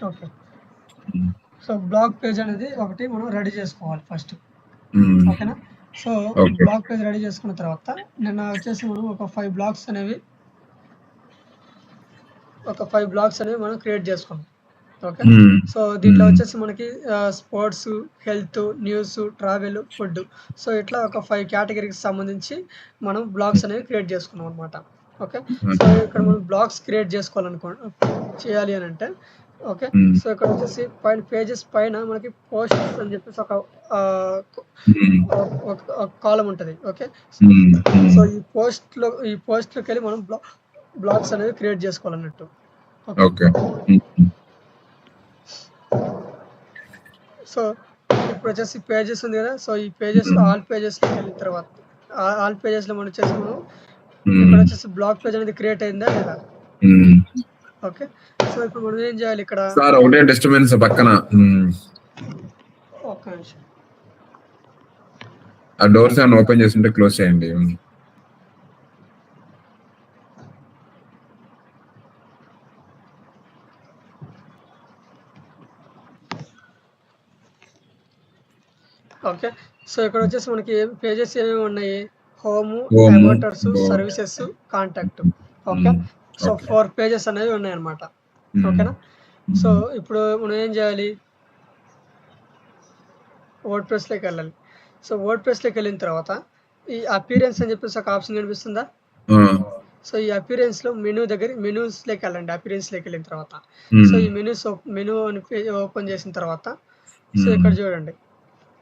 Okay. So, blog page అనేది ఒకటి మనం రెడీ చేసుకోవాలి ఫస్ట్. ఓకేనా? సో, బ్లాగ్ పేజ్ రెడీ చేసుకున్న తర్వాత నిన్న వచ్చేసి మనం ఒక 5 బ్లాగ్స్ అనేవి మనం క్రియేట్ చేసుకున్నాం. ఓకే. సో, దీంట్లో వచ్చేసి మనకి sports, health, news, travel, food. So, ఇట్లా ఒక 5 కేటగిరీకి సంబంధించి మనం బ్లాగ్స్ అనేవి క్రియేట్ చేసుకున్నాం అనమాట. ఓకే. సో, ఇక్కడ మనం బ్లాగ్స్ క్రియేట్ చేయాలి అని అంటే ఓకే. సో, ఇక్కడ వచ్చేసి పైన పేజెస్ పైన మనకి పోస్ట్స్ అని చెప్పేసి ఒక కాలం ఉంటుంది. ఓకే. సో, ఈ పోస్ట్లోకి వెళ్ళి మనం బ్లాగ్స్ అనేవి క్రియేట్ చేసుకోవాలన్నట్టు. ఓకే. సో, ఇప్పుడు వచ్చేసి పేజెస్ ఉంది కదా. సో, ఈ పేజెస్లో ఆల్ పేజెస్లోకి వెళ్ళిన తర్వాత ఆల్ పేజెస్లో మనం వచ్చేసి ఇక్కడ వచ్చేసి బ్లాగ్ పేజ్ అనేది క్రియేట్ అయిందా లేదా. ఓకే. సో, ఇప్పుడు మనం ఏం చేయాలి ఇక్కడ సార్ ఒకటే డిస్టర్బెన్స్ పక్కన ఒక్క నిమిషం ఆ డోర్స్ ఏమైనా ఓపెన్ చేస్తుంటే క్లోజ్ చేయండి. ఓకే. సో, ఇక్కడ వచ్చేసి మనకి పేజెస్ ఏమేమి ఉన్నాయి, home, about us, services, contact. Okay. So, 4 pages అనేవి ఉన్నాయి అన్నమాట. ఓకేనా. సో, ఇప్పుడు మనం ఏం చేయాలి, వర్డ్ ప్రెస్లోకి వెళ్ళాలి. సో, వర్డ్ ప్రెస్లోకి వెళ్ళిన తర్వాత ఈ అపీరెన్స్ అని చెప్పేసి ఒక ఆప్షన్ కనిపిస్తుందా. సో, ఈ అపీరెన్స్లో మెనూస్లోకి వెళ్ళండి. అపీరెన్స్లోకి వెళ్ళిన తర్వాత సో, ఈ మెనూ అని ఓపెన్ చేసిన తర్వాత సో, ఇక్కడ చూడండి,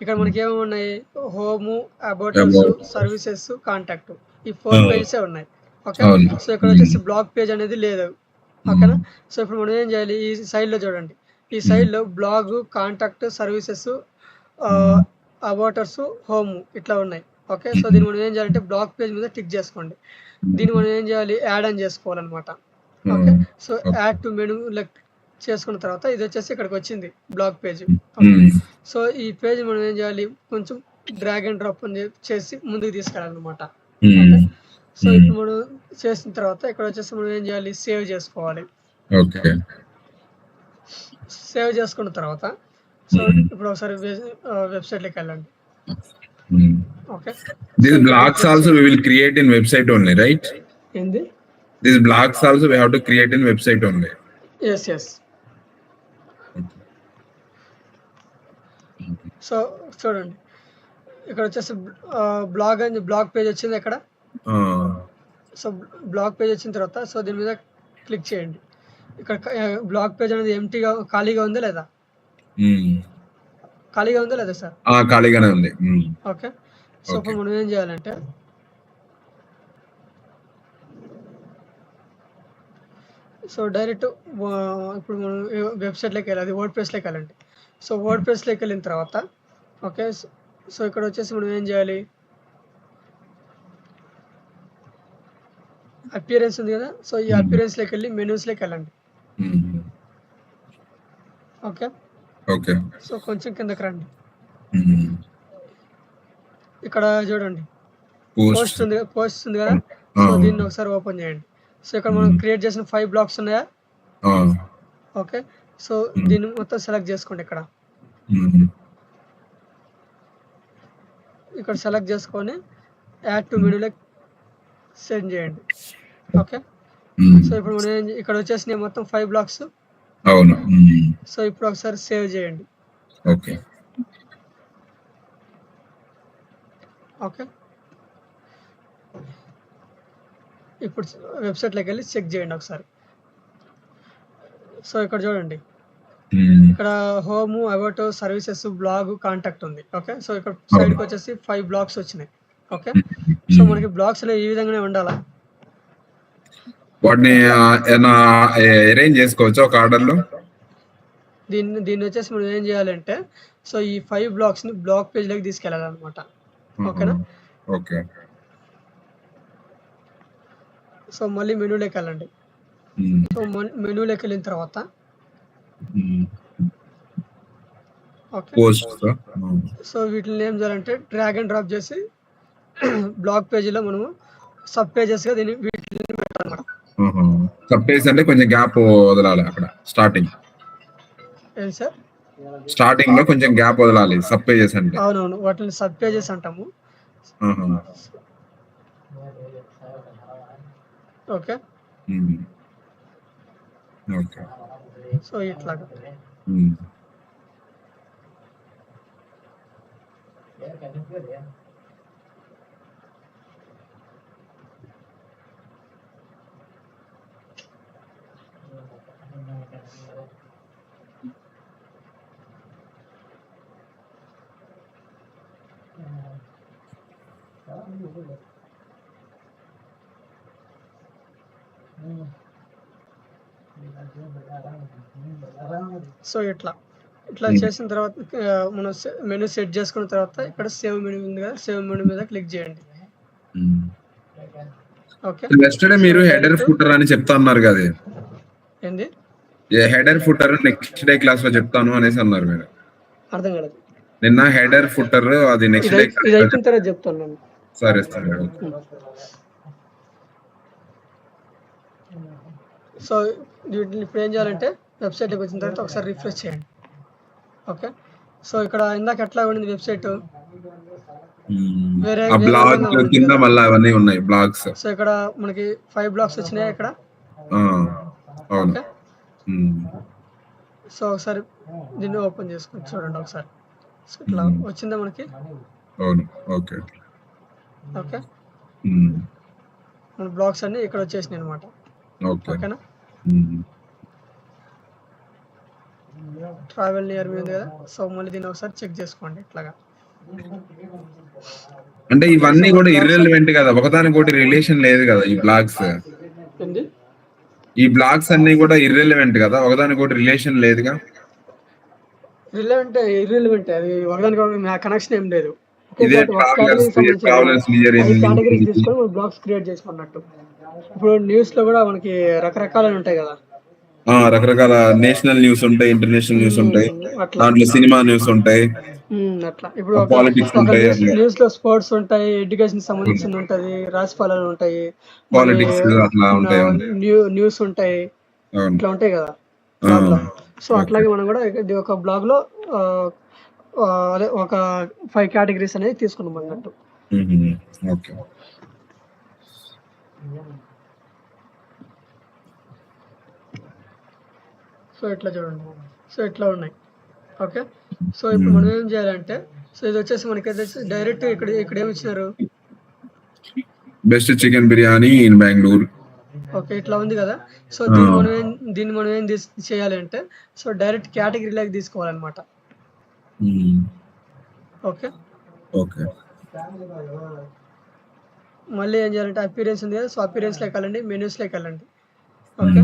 ఇక్కడ మనకి ఏమేమి ఉన్నాయి, హోము, అబౌటర్స్, సర్వీసెస్, కాంటాక్ట్. ఈ 4 పేజెస్ ఉన్నాయి. ఓకే. సో, ఇక్కడ వచ్చేసి బ్లాగ్ పేజ్ అనేది లేదు. ఓకేనా. సో, ఇప్పుడు మనం ఏం చేయాలి, ఈ సైడ్లో చూడండి, ఈ సైడ్లో బ్లాగ్, కాంటాక్ట్, సర్వీసెస్, అబౌటర్స్, హోము ఇట్లా ఉన్నాయి. ఓకే. సో, దీన్ని మనం ఏం చేయాలంటే బ్లాగ్ పేజ్ మీద టిక్ చేసుకోండి. దీన్ని మనం ఏం చేయాలి, యాడ్ అని చేసుకోవాలన్నమాట. Okay. So, add to menu చేసుకున్న తర్వాత ఇది వచ్చేసి ఇక్కడికి వచ్చింది బ్లాగ్ పేజ్. సో, ఈ పేజ్ మనం ఏం చేయాలి, కొంచెం డ్రాగ్ అండ్ డ్రాప్ చేసి ముందుకు తీసుకెళ్ళాలన్నమాట. సో, ఇప్పుడు మనం చేసిన తర్వాత ఇక్కడ వచ్చేసి మనం ఏం చేయాలి, సేవ్ చేసుకోవాలి. సేవ్ చేసుకున్న తర్వాత సో, ఇప్పుడు ఒకసారి వెబ్సైట్లోకి వెళ్ళండి. Okay. These blogs also we will create in website only, right? ఏంది? These blogs also we have to create in website only. Yes. So, చూడండి, ఇక్కడ వచ్చేసి బ్లాగ్ పేజ్ వచ్చింది ఇక్కడ. సో, బ్లాగ్ పేజ్ వచ్చిన తర్వాత సో, దీని మీద క్లిక్ చేయండి. ఇక్కడ బ్లాగ్ పేజ్ అనేది ఎంటీగా ఖాళీగా ఉందా లేదా, ఖాళీగా ఉందా లేదా సార్? ఖాళీగానే ఉంది. ఓకే. సో, ఇప్పుడు మనం ఏం చేయాలంటే సో, డైరెక్ట్ ఇప్పుడు మనం వెబ్సైట్లోకి వెళ్ళాలి, వర్డ్ ప్రెస్లోకి వెళ్ళండి. సో, వర్డ్ ప్రెస్లోకి వెళ్ళిన తర్వాత ఓకే. సో, ఇక్కడ వచ్చేసి మనం ఏం చేయాలి, అపియరెన్స్ ఉంది కదా. సో, ఈ అపియరెన్స్లోకి వెళ్ళి మెనూస్లోకి వెళ్ళండి. ఓకే. సో, కొంచెం కిందకి రండి. ఇక్కడ చూడండి పోస్ట్ ఉంది కదా. సో, దీన్ని ఒకసారి ఓపెన్ చేయండి. సో, ఇక్కడ మనం క్రియేట్ చేసిన 5 బ్లాగ్స్ ఉన్నాయా. ఓకే. సో, దీన్ని మొత్తం సెలెక్ట్ చేసుకోండి. ఇక్కడ సెలెక్ట్ చేసుకొని యాడ్ టు మెనూలోకి సెండ్ చేయండి. ఓకే. సో, ఇప్పుడు మనం ఇక్కడ వచ్చేసి మొత్తం 5 బ్లాగ్స్. అవును. సో, ఇప్పుడు ఒకసారి సేవ్ చేయండి. ఓకే. ఇప్పుడు వెబ్సైట్లోకి వెళ్ళి చెక్ చేయండి ఒకసారి. సో, ఇక్కడ చూడండి, ఇక్కడ home, about, services, blog, contact ఉంది. ఓకే. సో, ఇక్కడ సైడ్కి వచ్చేసి 5 బ్లాగ్స్ వచ్చినాయి. ఓకే. సో, మనకి బ్లాగ్స్ అనేవి ఈ విధంగానే ఉండాలా, వాటిని అరేంజ్ చేసుకోవచ్చు ఒక ఆర్డర్లో. దీన్ని వచ్చేసి మనం ఏం చేయాలంటే సో, ఈ 5 బ్లాగ్స్ని బ్లాగ్ పేజ్లోకి తీసుకెళ్ళాలన్నమాట. ఓకేనా. ఓకే. సో, మళ్ళీ మెనూలోకి వెళ్ళండి. సో, మెనూలోకి వెళ్ళిన తర్వాత ఓకే. సో, వీటిని ఏం చేయాలంటే డ్రాగ్ అండ్ డ్రాప్ చేసి బ్లాగ్ పేజీలో మనము సబ్ పేజెస్గా వీటిని పెట్టాలన్నమాట. సబ్ పేజ్ అంటే కొంచెం గ్యాప్ వదలాలి అక్కడ స్టార్టింగ్. ఏంటి సార్? స్టార్టింగ్ లో కొంచెం గ్యాప్ వదలాలి సబ్ పేజెస్ అంటే. అవునవును. వాటిని సబ్ పేజెస్ అంటాము. ఆహా. ఓకే. ఓకే. సో ఇట్లాగా. సో ఇట్లా చేసిన తర్వాత మనం మెనూ సెట్ చేసుకున్న తర్వాత ఇక్కడ సేవ్ మెనూ ఉంది కదా, సేవ్ మెనూ మీద క్లిక్ చేయండి. ఓకే. నెక్స్ట్డే మీరు హెడర్ ఫుటర్ అని చెప్తా అన్నారు కదా, ఏంది header footer next day class లో చెప్తాను అనేసి అన్నారు మీరు. అర్థం కాలేదు. నిన్న హెడర్ ఫుటర్ అది నెక్స్ట్ డే ఇది అయిపోయిన తర్వాత చెప్తాను. సరే సరే. సో ఇప్పుడు ఏం చేయాలంటే వెబ్సైట్కి వచ్చిన తర్వాత ఒకసారి రిఫ్రెష్ చేయండి. ఓకే. సో ఇక్కడ ఇందాక ఎట్లా ఉండింది వెబ్సైట్, వేరే బ్లాగ్ కింద మళ్ళీ అవన్నీ ఉన్నాయి బ్లాగ్స్. సో ఇక్కడ మనకి 5 బ్లాగ్స్ వచ్చినాయి ఇక్కడ. ఓకే. సో ఒకసారి దీన్ని ఓపెన్ చేసుకొని చూడండి ఒకసారి. సో ఇట్లా వచ్చిందా మనకి? అవును. ఓకే. ఓకే. మన బ్లాగ్స్ అన్ని ఇక్కడ వచ్చేసినాయి అనమాట. ఓకేనా? ట్రావెల్ నియర్ మీ ఉంది కదా, సో మళ్ళీ దీన్ని ఒకసారి చెక్ చేసుకోండి ఇట్లాగా. అంటే ఇవన్నీ కూడా ఇర్రెలెవెంట్ కదా, ఒకదానికొకటి రిలేషన్ లేదు కదా ఈ బ్లాగ్స్. ఈ బ్లాగ్స్ అన్ని కూడా ఇర్రెలెవెంట్ కదా, ఒకదానికొకటి రిలేషన్ లేదుగా. ఇర్రెలెవెంట్ అది ఒకదానికొకటి కనెక్షన్ ఏం లేదు. ట్రావెలర్స్ కేటగిరీస్ తీసుకొని మనం బ్లాగ్స్ క్రియేట్ చేసుకున్నట్టు. ఇప్పుడు న్యూస్ లో కూడా మనకి రకరకాలు ఉంటాయి కదా, రకరకాల నేషనల్ న్యూస్ ఉంటాయి, ఇంటర్నేషనల్ న్యూస్ ఉంటాయి, దాంట్లో సినిమా న్యూస్ ఉంటాయి, అట్లా. ఇప్పుడు పాలిటిక్స్ ఉంటాయి, న్యూస్ లో స్పోర్ట్స్ ఉంటాయి, ఎడ్యుకేషన్ సంబంధించిన ఉంటాయి, రాజపాలన ఉంటాయి, పాలిటిక్స్ అట్లా ఉంటాయి, న్యూస్ ఉంటాయి, ఇట్లా ఉంటాయి కదా. సో అట్లాగే మనం కూడా ఇది ఒక బ్లాగ్ లో అదే ఒక 5 కేటగిరీస్ అనేది తీసుకున్నాం అన్నట్టు. ఓకే. సో ఇట్లా చూడండి. సో ఇట్లా ఉన్నాయి. ఓకే. సో ఇప్పుడు మనం ఏం చేయాలంటే, సో ఇది వచ్చేసి మనకి డైరెక్ట్ ఇక్కడ ఏమి ఇచ్చినారు, best chicken biryani in Bengaluru. Okay. ఇట్లా ఉంది కదా. సో దీన్ని మనం ఏం చేయాలి అంటే, సో డైరెక్ట్ కేటగిరీలోకి తీసుకోవాలన్నమాట. ఓకే. ఓకే. మళ్ళీ ఏం చేయాలంటే అపీరెన్స్ ఉంది కదా, సో అపీరెన్స్ లోకి వెళ్ళండి, మెనూస్ లోకి వెళ్ళండి. ఓకే.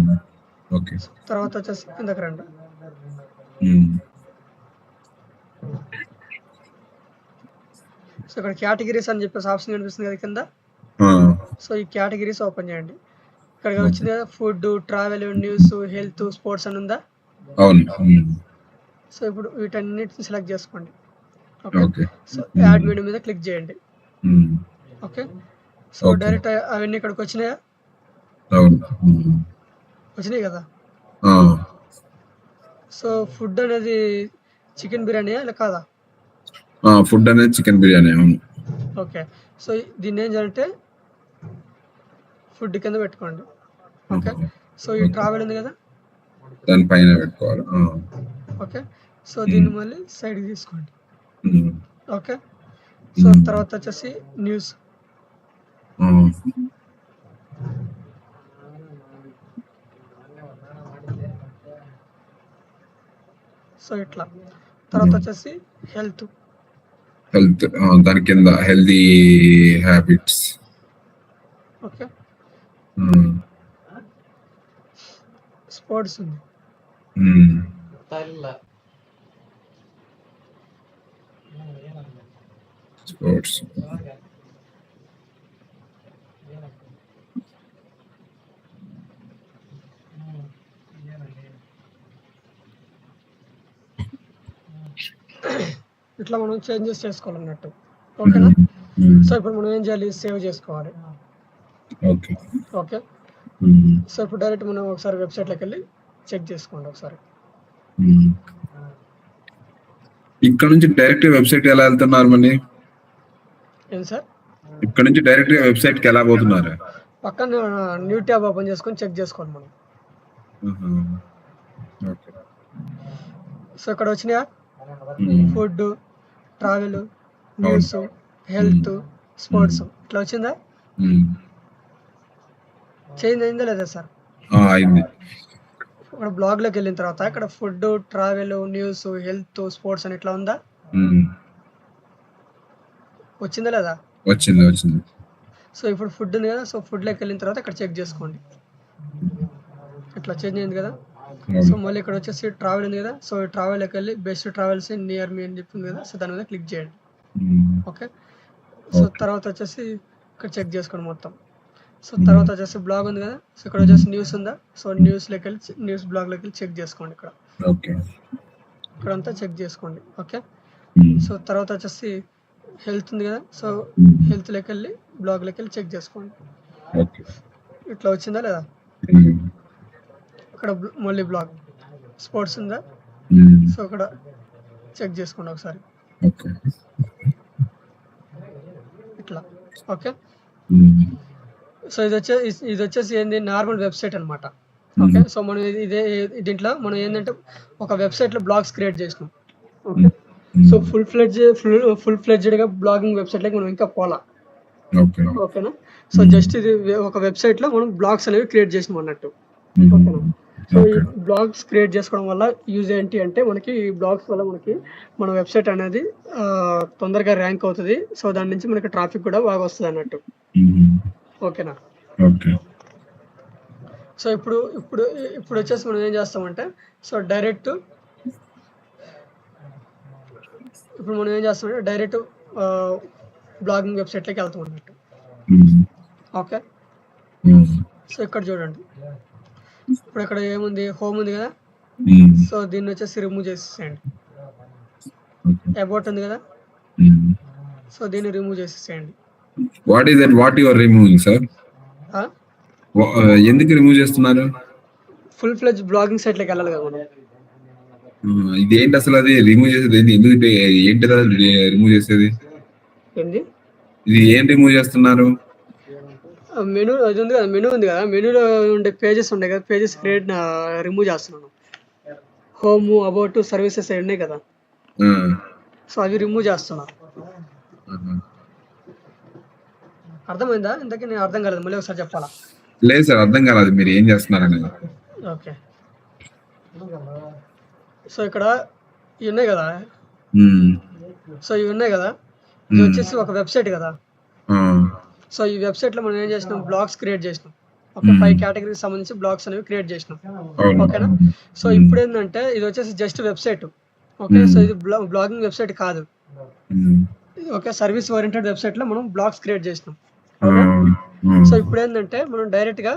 ఓకే. తర్వాత వచ్చేసి కిందకి రండి. సో ఇక్కడ కేటగిరీస్ అని చెప్పేసి ఆప్షన్ కనిపిస్తుంది కదా కింద. సో ఈ కేటగిరీస్ ఓపెన్ చేయండి. ఇక్కడ వచ్చింది కదా food, travel, news, health, sports అని ఉందా. సో ఇప్పుడు వీటన్నిటిని సెలెక్ట్ చేసుకోండి. ఓకే. సో యాడ్ మెనూ మీద క్లిక్ చేయండి. ఓకే. సో డైరెక్ట్ అవన్నీ ఇక్కడికి వచ్చినాయా? వచ్చినాయి కదా. సో ఫుడ్ అనేది చికెన్ బిర్యానీయా ఇలా కాదా? ఫుడ్ అనేది చికెన్ బిర్యానీ. ఓకే. సో దీన్ని ఏం చేయాలంటే ఫుడ్ కింద పెట్టుకోండి. ఓకే. సో ఈ ట్రావెల్ ఉంది కదా, దాని పైన పెట్టుకోవాలి. ఓకే. సో దీన్ని మళ్ళీ సైడ్ తీసుకోండి. ఓకే. సో తర్వాత వచ్చేసి న్యూస్. సో ఇట్లా. తర్వాత వచ్చేసి హెల్త్. దాని కింద హెల్దీ హ్యాబిట్స్. ఓకే. స్పోర్ట్స్ ఉంది. స్పోర్ట్స్. ఇట్లా మనం చేంజెస్ చేసుకోవాలన్నట్టు. ఓకేనా? సో ఇప్పుడు మనం ఏం చేయాలి, సేవ్ చేసుకోవాలి. ఓకే. ఓకే. సో ఇప్పుడు డైరెక్ట్ మనం ఒకసారి వెబ్సైట్లోకి వెళ్ళి చెక్ చేసుకోండి ఒకసారి. ఇక్కడ నుంచి డైరెక్ట్ వెబ్సైట్ ఎలా వెళ్తున్నారు మళ్ళీ? ఏంటి సార్? ఇక్కడ నుంచి డైరెక్ట్ గా వెబ్సైట్ కి ఎలా పోతున్నారు? పక్కన న్యూ ట్యాబ్ ఓపెన్ చేసుకొని చెక్ చేసుకోవాలి మనం. ఓకే. సో ఇక్కడ వచ్చినాయా food, travel, news, health, sports ఇట్లా వచ్చిందా? చేంజ్ అయిందా లేదా సార్? అయింది. ఇక్కడ బ్లాగ్ లోకి వెళ్ళిన తర్వాత ఇక్కడ food, travel, news, health, sports అని ఇట్లా ఉందా? వచ్చిందా లేదా? వచ్చింది. సో ఇప్పుడు ఫుడ్ ఉంది కదా, సో ఫుడ్ లోకి వెళ్ళిన తర్వాత ఇక్కడ చెక్ చేసుకోండి. ఇట్లా చేంజ్ అయింది కదా. సో మళ్ళీ ఇక్కడ వచ్చేసి ట్రావెల్ ఉంది కదా, సో ట్రావెల్ లోకి వెళ్ళి బెస్ట్ ట్రావెల్స్ నియర్ మీ అని చెప్తుంది కదా, సో దాని మీద క్లిక్ చేయండి. ఓకే. సో తర్వాత వచ్చేసి ఇక్కడ చెక్ చేసుకోండి మొత్తం. సో తర్వాత వచ్చేసి బ్లాగ్ ఉంది కదా, సో ఇక్కడ వచ్చేసి న్యూస్ ఉందా, సో న్యూస్ లోకి వెళ్ళి న్యూస్ బ్లాగ్ లోకి వెళ్ళి చెక్ చేసుకోండి. ఇక్కడంతా చెక్ చేసుకోండి. ఓకే. సో తర్వాత వచ్చేసి హెల్త్ ఉంది కదా, సో హెల్త్ లోకి వెళ్ళి బ్లాగ్ లోకి వెళ్ళి చెక్ చేసుకోండి. ఇట్లా వచ్చిందా లేదా? ఇక్కడ మళ్ళీ బ్లాగ్ స్పోర్ట్స్ ఉందా, సో ఇక్కడ చెక్ చేసుకోండి ఒకసారి ఇట్లా. ఓకే. సో ఇది వచ్చేసి ఏంది, నార్మల్ వెబ్సైట్ అనమాట. ఓకే. సో మనం దీంట్లో మనం ఏంటంటే ఒక వెబ్సైట్ లో బ్లాగ్స్ క్రియేట్ చేసినాం. ఓకే. సో ఫుల్ ఫ్లెడ్జ్డ్ గా బ్లాగింగ్ వెబ్సైట్ లకి మనం ఇంకా పోలా. ఓకేనా. సో జస్ట్ ఇది ఒక వెబ్సైట్ లో మనం బ్లాగ్స్ అనేవి క్రియేట్ చేసినాం అన్నట్టు. ఓకేనా. సో ఈ బ్లాగ్స్ క్రియేట్ చేసుకోవడం వల్ల యూజ్ ఏంటి అంటే మనకి ఈ బ్లాగ్స్ వల్ల మనకి మన వెబ్సైట్ అనేది తొందరగా ర్యాంక్ అవుతుంది. సో దాని నుంచి మనకి ట్రాఫిక్ కూడా బాగా వస్తుంది అన్నట్టు. ఓకేనా. సో ఇప్పుడు వచ్చేసి మనం ఏం చేస్తామంటే, సో డైరెక్ట్ బ్లాగింగ్ వెబ్సైట్లోకి వెళ్తాం అన్నట్టు. ఓకే. సో ఇక్కడ చూడండి, ఇప్పుడు ఇక్కడ ఏముంది, హోమ్ ఉంది కదా, సో దీన్ని వచ్చేసి రిమూవ్ చేసేసేయండి. అబౌట్ ఉంది కదా, సో దీన్ని రిమూవ్ చేసేసేయండి. What is that what you are removing sir? ఎందుకు రిమూవ్ చేస్తున్నారు? ఫుల్ ఫ్లెడ్జ్ బ్లాగింగ్ సైట్ లోకి వెళ్ళాలి కదా మనం. ఇది ఏంటి అసలు, అది రిమూవ్ చేసేది ఎందుకు? ఏంటి రిమూవ్ చేసేది? ఏంటి ఇది ఏం రిమూవ్ చేస్తున్నారు? మెనూ అది ఉంది కదా, మెనూ ఉంది కదా, మెనూలో ఉండే పేజెస్ ఉన్నాయి కదా, పేజెస్ రిమూవ్ చేస్తున్నాను. హోమ్, అబౌట్, సర్వీసెస్ ఉన్నాయి కదా, సో అవి రిమూవ్ చేస్తున్నా. అర్థమైందా? ఇంతకీ నేను అర్థం కాలేదు, మళ్ళీ ఒకసారి చెప్పాలా? లేదు సార్, అర్థం కాలేదు మీరు ఏం చేస్తున్నారని. ఓకే. సో ఇక్కడ ఇవి ఉన్నాయి కదా, ఇది వచ్చేసి ఒక వెబ్సైట్ కదా. సో ఈ వెబ్సైట్ లో మనం ఏం చేసినాం, బ్లాగ్స్ క్రియేట్ చేసినాం. ఒక 5 కేటగిరీకి సంబంధించి బ్లాగ్స్ అనేవి క్రియేట్ చేసినాం. ఓకేనా. సో ఇప్పుడు ఏంటంటే ఇది వచ్చేసి జస్ట్ వెబ్సైట్. ఓకే. సో ఇది బ్లాగింగ్ వెబ్సైట్ కాదు. ఓకే. సర్వీస్ ఓరియంటెడ్ వెబ్సైట్ లో మనం బ్లాగ్స్ క్రియేట్ చేసినాం. ఓకే. సో ఇప్పుడు ఏంటంటే మనం డైరెక్ట్ గా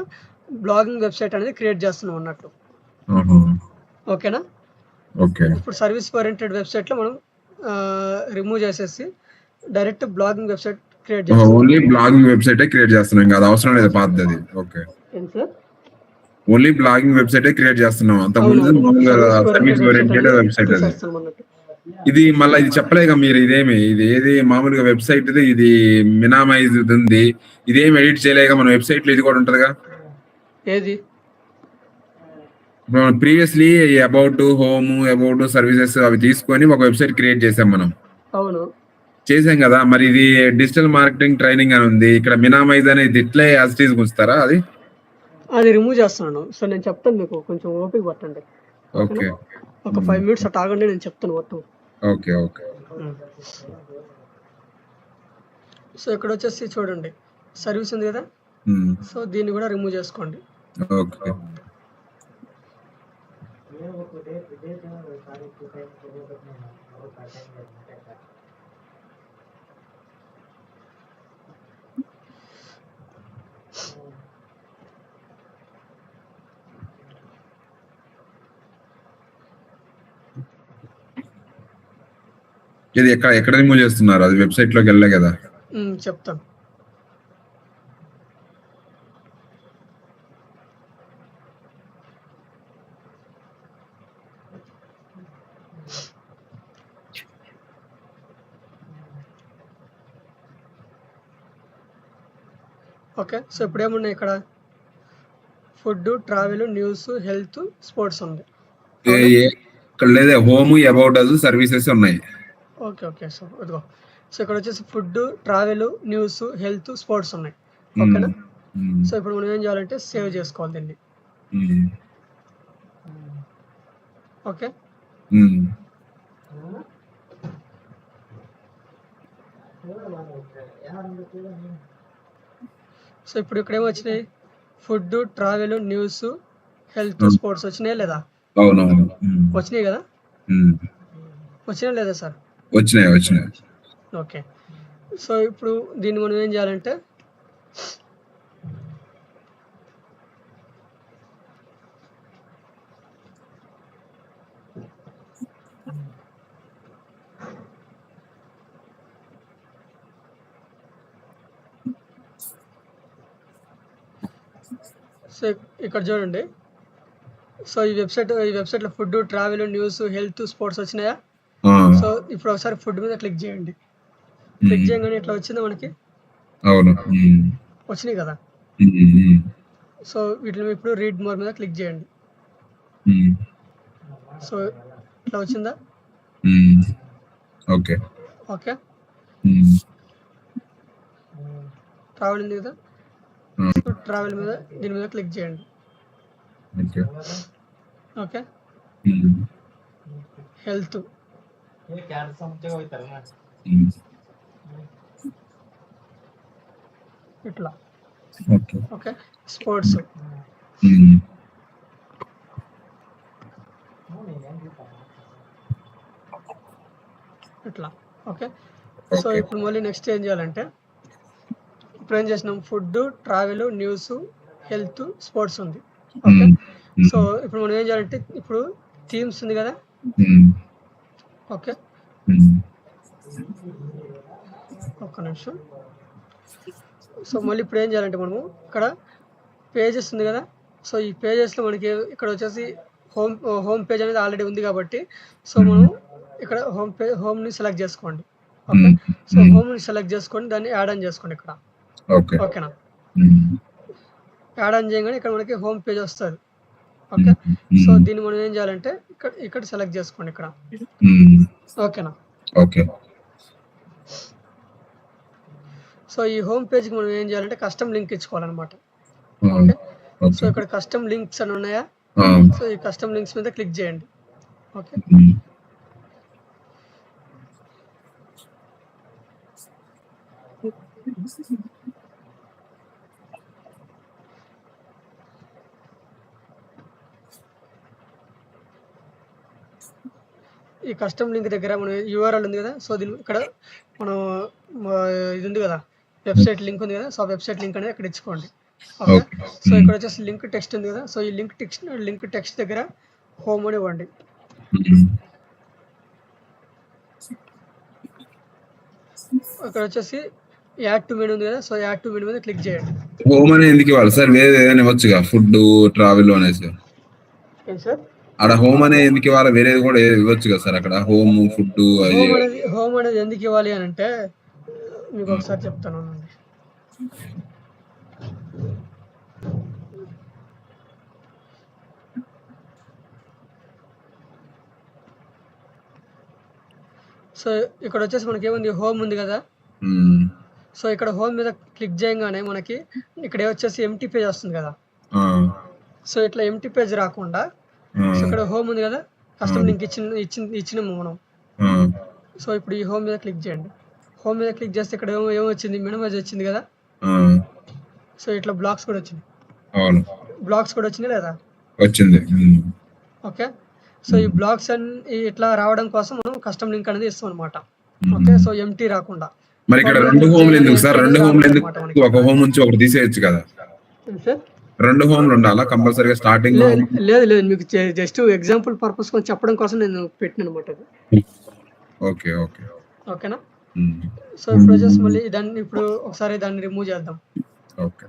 బ్లాగింగ్ వెబ్సైట్ అనేది క్రియేట్ చేస్తున్నాం అన్నట్టు. ఓకేనా. ఇప్పుడు సర్వీస్ ఓరియంటెడ్ వెబ్సైట్ లో మనం రిమూవ్ చేసేసి డైరెక్ట్ బ్లాగింగ్ వెబ్సైట్ క్రియేట్ చేస్తాం. ఓన్లీ బ్లాగింగ్ వెబ్సైట్ క్రియేట్ చేస్తున్నాం, ఇంకా అవసరం లేదు పాతది. Okay. Only blogging website create చేస్తున్నాం, అంతకుముందు సర్వీస్ ఓరియంటెడ్ వెబ్సైట్ అది. ఇది మళ్ళీ ఇది చెప్పలేక మీరు ఇది ఏది మామూలుగా వెబ్సైట్ ఇది మినామైజ్ ఉంది, ఇదేం ఎడిట్ చేయలేక మన వెబ్సైట్ లో ఇది కూడా ఉంటదిగా. ఏది previously about home, about services అవి తీసుకొని ఒక వెబ్సైట్ క్రియేట్ చేసాం మనం. అవును, చేసాం కదా. మరి ఇది డిజిటల్ మార్కెటింగ్ ట్రైనింగ్ అని ఉంది, ఇక్కడ మినామైజ్ అనేది ఇట్లే యాజ్ ఇట్ ఈజ్ ఉంచుతారా? అది రిమూవ్ చేస్తున్నాను. సో నేను చెప్తాను, మీకు కొంచెం ఓపిక పట్టండి. ఓకే. ఒక 5 minutes అట్లా ఆగండి, నేను చెప్తాను మొత్తం. ఓకే. సో ఇక్కడ వచ్చేసి చూడండి, సర్వీస్ ఉంది కదా, సో దీన్ని కూడా రిమూవ్ చేసుకోండి. ఓకే. ఇది ఎక్కడ రిమూవ్ చేస్తున్నారు? అది వెబ్సైట్ లోకి వెళ్ళలే కదా. చెప్తాను. ఓకే. సో ఇప్పుడేమున్నాయి ఇక్కడ? Food, travel, news, health, sports ఉంది. అవునా? ఇక్కడ లేదే, హోమ్, అబౌట్ అస్, సర్వీసెస్ ఉన్నాయి. ఓకే. ఓకే. సో ఇదిగో. సో ఇక్కడ వచ్చేసి food, travel, news, health, sports ఉన్నాయి. ఓకేనా? సో ఇప్పుడు మనం ఏం చేయాలంటే సేవ్ చేసుకోవాలి దీన్ని. ఓకే. సో ఇప్పుడు ఇక్కడ ఏమొచ్చినాయి? Food, travel, news, health, sports వచ్చినాయా లేదా? అవునవును. వచ్చినాయి కదా? వచ్చినాయా లేదా సార్? వచ్చినాయి. ఓకే. సో ఇప్పుడు దీన్ని మనం ఏం చేయాలంటే సో ఇక్కడ చూడండి. సో ఈ వెబ్సైట్లో food, travel, news, health, sports వచ్చినాయా? సో ఇప్పుడు ఒకసారి ఫుడ్ మీద క్లిక్ చేయండి. క్లిక్ చేయగానే ఇట్లా వచ్చిందా మనకి? అవును. వచ్చినాయి కదా? సో వీటిని ఇప్పుడు రీడ్ మోర్ మీద క్లిక్ చేయండి. సో ఇట్లా వచ్చిందా? ఓకే. ఓకే. ట్రావెల్ ఉంది కదా? సో ట్రావెల్ మీద దీని మీద క్లిక్ చేయండి. ఓకే. హెల్త్, ఇట్లా. ఓకే. స్పోర్ట్స్, ఇట్లా. ఓకే. సో ఇప్పుడు మళ్ళీ నెక్స్ట్ ఏం చేయాలంటే ఇప్పుడు ఏం చేసినాం? Food, travel, news, health, sports ఉంది. ఓకే. సో ఇప్పుడు మనం ఏం చేయాలంటే ఇప్పుడు థీమ్స్ ఉంది కదా? ఓకే. ఒక్క నిమిషం. సో మళ్ళీ ఇప్పుడు ఏం చేయాలంటే మనము ఇక్కడ పేజెస్ ఉంది కదా? సో ఈ పేజెస్లో మనకి ఇక్కడ వచ్చేసి హోమ్ పేజ్ అనేది ఆల్రెడీ ఉంది కాబట్టి సో మనం ఇక్కడ హోమ్ని సెలెక్ట్ చేసుకోండి. ఓకే. సో హోమ్ని సెలెక్ట్ చేసుకొని దాన్ని యాడ్ ఆన్ చేసుకోండి ఇక్కడ. ఓకేనా? యాడ్ ఆన్ చేయగానే ఇక్కడ మనకి హోమ్ పేజ్ వస్తుంది. ఓకే. సో దీన్ని మనం ఏం చేయాలంటే ఇక్కడ సెలెక్ట్ చేసుకోండి ఇక్కడ. ఓకేనా? ఓకే. సో ఈ హోమ్ పేజ్కి మనం ఏం చేయాలంటే కస్టమ్ లింక్ ఇచ్చుకోవాలన్నమాట. ఓకే. సో ఇక్కడ కస్టమ్ లింక్స్ అని ఉన్నాయా? సో ఈ కస్టమ్ లింక్స్ మీద క్లిక్ చేయండి. ఓకే. ఈ కస్టమ్ లింక్ దగ్గర మన యూఆర్ఎల్ ఉంది కదా? సో దీని ఇక్కడ మనం ఇది ఉంది కదా, వెబ్సైట్ లింక్ ఉంది కదా? సో వెబ్సైట్ లింక్ అనేది ఇక్కడ ఇచ్చుకోండి. ఓకే. సో ఇక్కడ వచ్చేసి లింక్ టెక్స్ట్ ఉంది కదా? సో ఈ లింక్ టెక్స్ట్ దగ్గర హోమ్ అని ఇవ్వండి. ఇక్కడ వచ్చేసి యాడ్ టు మెనూ ఉంది కదా? సో యాడ్ టు మెనూ మీద క్లిక్ చేయండి. హోమ్ అనేది ఎందుకు ఇవ్వాలి సార్? వేరే ఏదైనా ఇవ్వచ్చుగా, ఫుడ్, ట్రావెల్ అనేసి. ఏం సార్? అక్కడ హోమ్ అనేది ఎందుకు ఇవ్వాలి? వేరేది కూడా ఇవ్వచ్చు కదా సార్ అక్కడ? Home, food. హోమ్ అనేది ఎందుకు ఇవ్వాలి అని అంటే మీకు ఒకసారి చెప్తాను. సో ఇక్కడ వచ్చేసి మనకి ఏముంది? హోమ్ ఉంది కదా? సో ఇక్కడ హోమ్ మీద క్లిక్ చేయగానే మనకి ఇక్కడ వచ్చేసి ఎంటీ పేజ్ వస్తుంది కదా? సో ఇట్లా ఎంటీ పేజ్ రాకుండా సో ఇక్కడ హోమ్ ఉంది కదా? కస్టమ్ లింక్ ఇచ్చినాము మనం. సో ఇప్పుడు ఈ హోమ్ మీద క్లిక్ చేయండి. హోమ్ మీద క్లిక్ చేస్తే ఇక్కడ ఏమొచ్చింది? మినిమైజ్ వచ్చింది కదా? సో ఇట్లా బ్లాక్స్ కూడా వచ్చింది. బ్లాక్స్ కూడా వచ్చింది లేదా? వచ్చింది. ఓకే. సో ఈ బ్లాక్స్ అన్ని ఇట్లా రావడం కోసం మనం కస్టమ్ లింక్ అనేది ఇస్తాం అనమాట. ఓకే. సో ఎంటీ రాకుండా. మరి ఇక్కడ రెండు హోమ్లు ఎందుకు సార్? రెండు హోమ్లు ఎందుకు? ఒక హోమ్ నుంచి ఒకటి తీసేయచ్చు కదా? రెండు హోమ్లు ఉండాలా కంపల్సరీగా స్టార్టింగ్? లేదు, మీకు జస్ట్ ఎగ్జాంపుల్ పర్పస్ కోసం చెప్పడం కోసం నేను పెట్టిన అనమాట. ఓకే. ఓకేనా? సో ఇప్పుడు వచ్చేసి మళ్ళీ ఇప్పుడు ఒకసారి దాన్ని రిమూవ్ చేద్దాం. ఓకే.